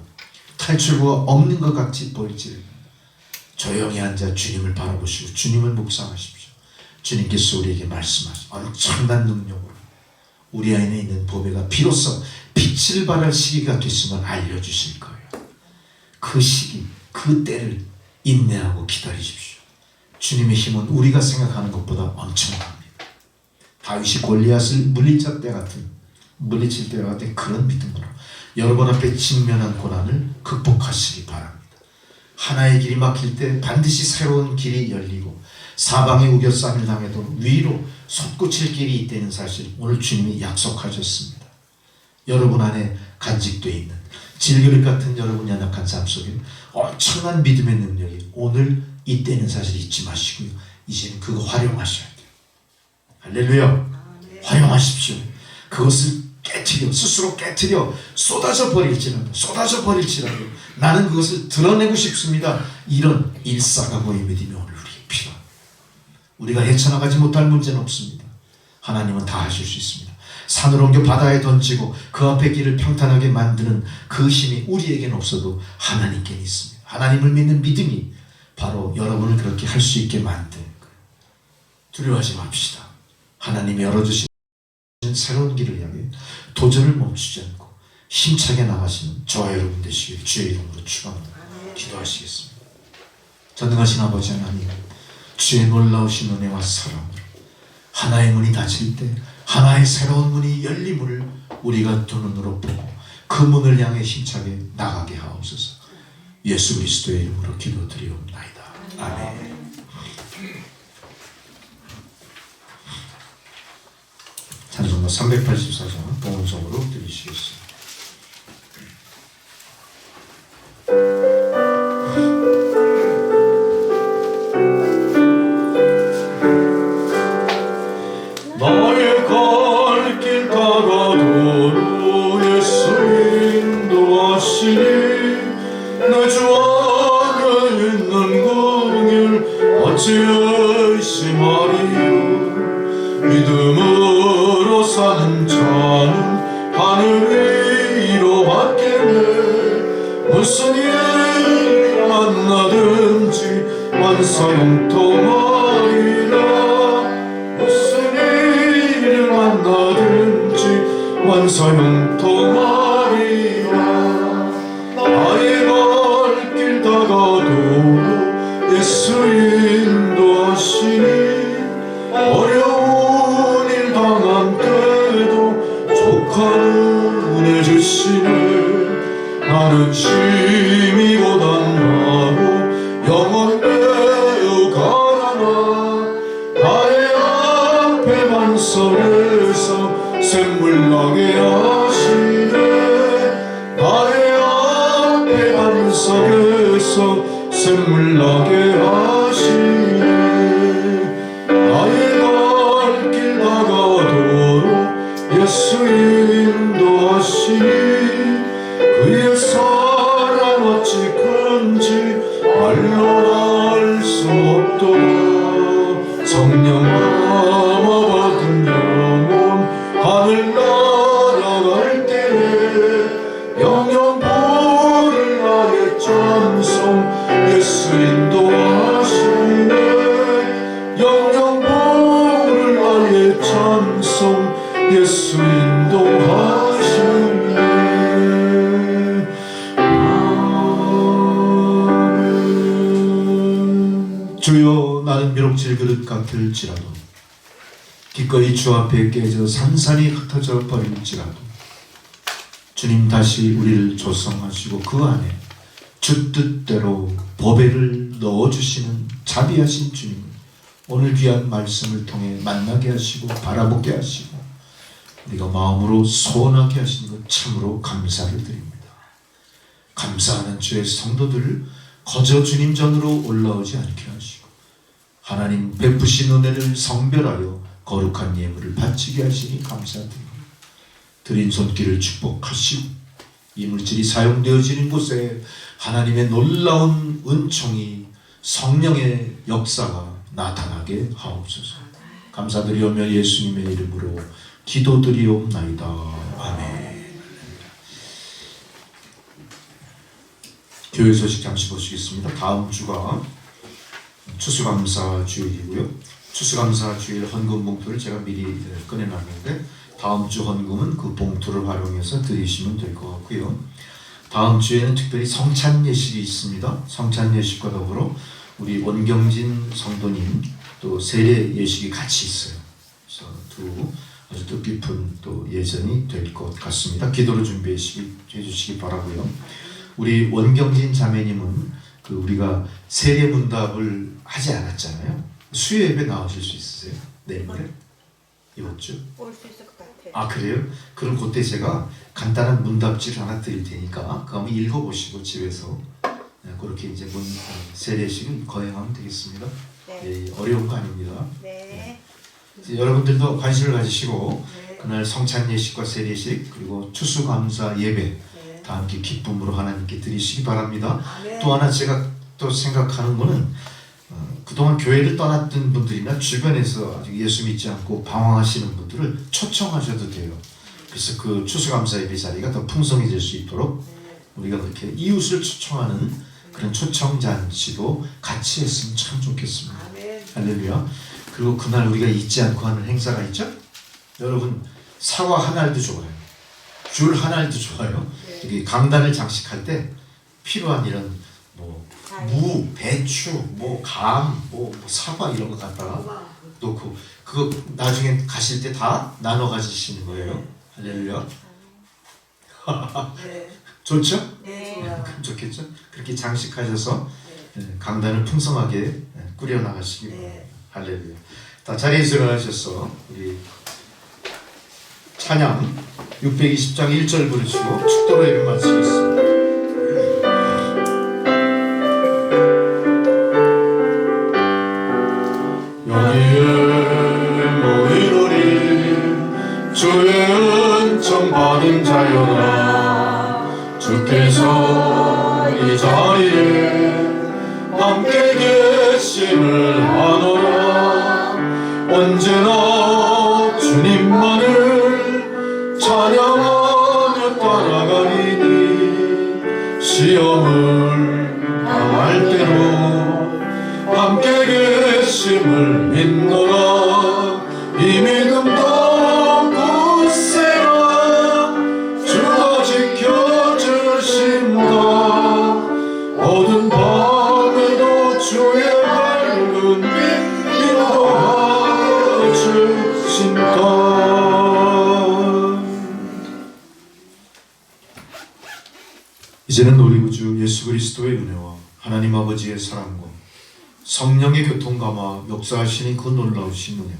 탈출구가 없는 것 같이 보일지라도 조용히 앉아 주님을 바라보시고 주님을 묵상하십시오. 주님께서 우리에게 말씀하신 엄청난 능력으로 우리 안에 있는 보배가 비로소 빛을 발할 시기가 됐음을 알려주실 거예요. 그 시기, 그 때를 인내하고 기다리십시오. 주님의 힘은 우리가 생각하는 것보다 엄청납니다. 다윗이 골리앗을 물리칠 때 같은 그런 믿음으로 여러분 앞에 직면한 고난을 극복하시기 바랍니다. 하나의 길이 막힐 때 반드시 새로운 길이 열리고 사방에 우겨싸움을 당해도 위로 솟구칠 길이 있다는 사실 오늘 주님이 약속하셨습니다. 여러분 안에 간직되어 있는 질그릇 같은 여러분 연약한 삶 속에 엄청난 믿음의 능력이 오늘 있다는 사실 잊지 마시고요. 이제는 그거 활용하셔야 돼요. 할렐루야. 활용하십시오. 그것을 깨트려, 스스로 깨트려 쏟아져 버릴지라도 나는 그것을 드러내고 싶습니다. 이런 일사각오의 믿음이 오늘 우리에게 필요합니다. 우리가 헤쳐나가지 못할 문제는 없습니다. 하나님은 다 하실 수 있습니다. 산을 옮겨 바다에 던지고 그 앞에 길을 평탄하게 만드는 그 힘이 우리에게는 없어도 하나님께는 있습니다. 하나님을 믿는 믿음이 바로 여러분을 그렇게 할 수 있게 만드는 거예요. 두려워하지 맙시다. 하나님이 열어주신 새로운 길을 향해 도전을 멈추지 않고 힘차게 나가시는 저와 여러분 되시길 주의 이름으로 축원합니다. 기도하시겠습니다. 전능하신 아버지 하나님, 주의 놀라우신 은혜와 사랑으로 하나의 문이 닫힐 때 하나의 새로운 문이 열림을 우리가 두 눈으로 보고 그 문을 향해 힘차게 나가게 하옵소서. 예수 그리스도의 이름으로 기도드리옵나이다. 아멘. 찬송가 384장 동음성으로 드리시겠습니다. 나의 갈 길 다가도 예수 인도하시니 내 주 안에 있는 긍휼 어찌 의심하리요. 믿음으로 사는 자는 하늘 위로 받겠네. 무슨 일 만나든지 만사형통하리라. 무슨 일을 만나든지 만사형통하리라. 나의 갈 길 다가도 예수 인도하시니 어려운 일 당한 때도 족한 은혜 주시네. 나는 심히 고단하고 영원 매우 가난하. 나의 앞에 반석에서 샘물 나게 하시네. 나게 하시네. 나의 갈 길 다가도록 예수 인도하시니 그의 사랑 어찌 큰지 말로 할 수 없도다. 성령 감화받은 영혼 하늘 날아갈 때에 영영 부를 나의 찬송 예수 인도하시네. 영영 부를 나의 찬송 예수 인도하시네. 주여, 나는 비록 질그릇 같을지라도 기꺼이 주 앞에 깨져 산산이 흩어져 버릴지라도 주님 다시 우리를 조성하시고 그 안에 주 뜻대로 보배를 넣어주시는 자비하신 주님을 오늘 귀한 말씀을 통해 만나게 하시고 바라보게 하시고 우리가 마음으로 소원하게 하시는 것 참으로 감사를 드립니다. 감사하는 주의 성도들을 거저 주님 전으로 올라오지 않게 하시고 하나님 베푸신 은혜를 성별하여 거룩한 예물을 바치게 하시니 감사드립니다. 드린 손길을 축복하시고 이물질이 사용되어지는 곳에 하나님의 놀라운 은총이 성령의 역사가 나타나게 하옵소서. 감사드리오며 예수님의 이름으로 기도드리옵나이다. 아멘. 교회 소식 잠시 보시겠습니다. 다음 주가 추수감사 주일이고요. 추수감사 주일 헌금 봉투를 제가 미리 꺼내놨는데 다음 주 헌금은 그 봉투를 활용해서 드리시면 될 것 같고요. 다음 주에는 특별히 성찬 예식이 있습니다. 성찬 예식과 더불어 우리 원경진 성도님 또 세례 예식이 같이 있어요. 그래서 두 아주 뜻깊은 또 예전이 될 것 같습니다. 기도로 준비해 주시기 바라고요. 우리 원경진 자매님은 그 우리가 세례 문답을 하지 않았잖아요. 수요 예배 나오실 수 있으세요? 내일모레? 이번 주? 올 수 있을 것 같아요. 아, 그래요? 그럼 그때 제가 간단한 문답지를 하나 드릴 테니까 그거 한번 읽어보시고 집에서 그렇게 이제 세례식을 거행하면 되겠습니다. 네. 어려운 거 아닙니다. 네. 여러분들도 관심을 가지시고 네. 그날 성찬 예식과 세례식 그리고 추수감사 예배 네. 다 함께 기쁨으로 하나님께 드리시기 바랍니다. 네. 또 하나 제가 또 생각하는 거는 그동안 교회를 떠났던 분들이나 주변에서 아직 예수 믿지 않고 방황하시는 분들을 초청하셔도 돼요. 그래서 그 추수감사 예배 자리가 더 풍성해질 수 있도록 우리가 그렇게 이웃을 초청하는 그런 초청잔치도 같이 했으면 참 좋겠습니다. 아멘. 할렐루야. 그리고 그날 우리가 잊지 않고 하는 행사가 있죠? 여러분, 사과 한 알도 좋아요. 귤 한 알도 좋아요. 여기 강단을 장식할 때 필요한 이런 무, 배추, 감, 사과 이런 거 갖다가 놓고 그거 나중에 가실 때 다 나눠 가지시는 거예요. 할렐루야. 네. 좋죠? 네. 그럼 좋겠죠? 그렇게 장식하셔서 강단을 풍성하게 꾸려나가시기 바랍니다. 할렐루야. 다 자리에서 일어나셔서 우리 찬양 620장 1절 부르시고 축도로 예배 마치겠습니다. 여기에 모이노니 주의 은총 받은 자여라. 주께서 이 자리에 함께 계심을 아노라. 언제나 주님만을 찬양하며 따라가리니 시험을 당할 때도 함께 계심을 믿노라. 이 믿음 더 굳세라. 주가 지켜주신다. 어두운 밤에도 주의 밝은 빛 인도하여 주신다. 이제는 우리 구주 예수 그리스도의 은혜와 하나님 아버지의 사랑과 성령의 교통감화 역사하시는 그 놀라우신 은혜,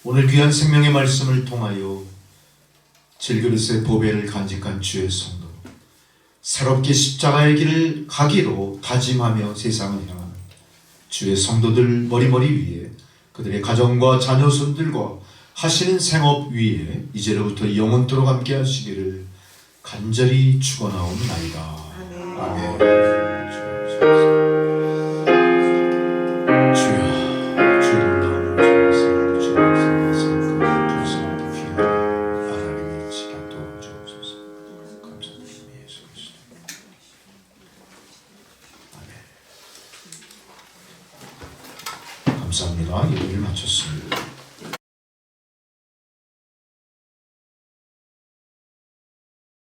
오늘 귀한 생명의 말씀을 통하여 질그릇의 보배를 간직한 주의 성도, 새롭게 십자가의 길을 가기로 다짐하며 세상을 향하는 주의 성도들 머리머리 위에 그들의 가정과 자녀손들과 하시는 생업 위에 이제로부터 영원토록 함께 하시기를 간절히 축원하옵나이다. 아멘. 주여, 주의 놀라운 은총을 주의 말씀을 말씀을 귀한 하나님의 미치게 도와주옵소서. 감사드립니다. 예수 그리스도. 아멘. 감사합니다. 예배를 마쳤습니다.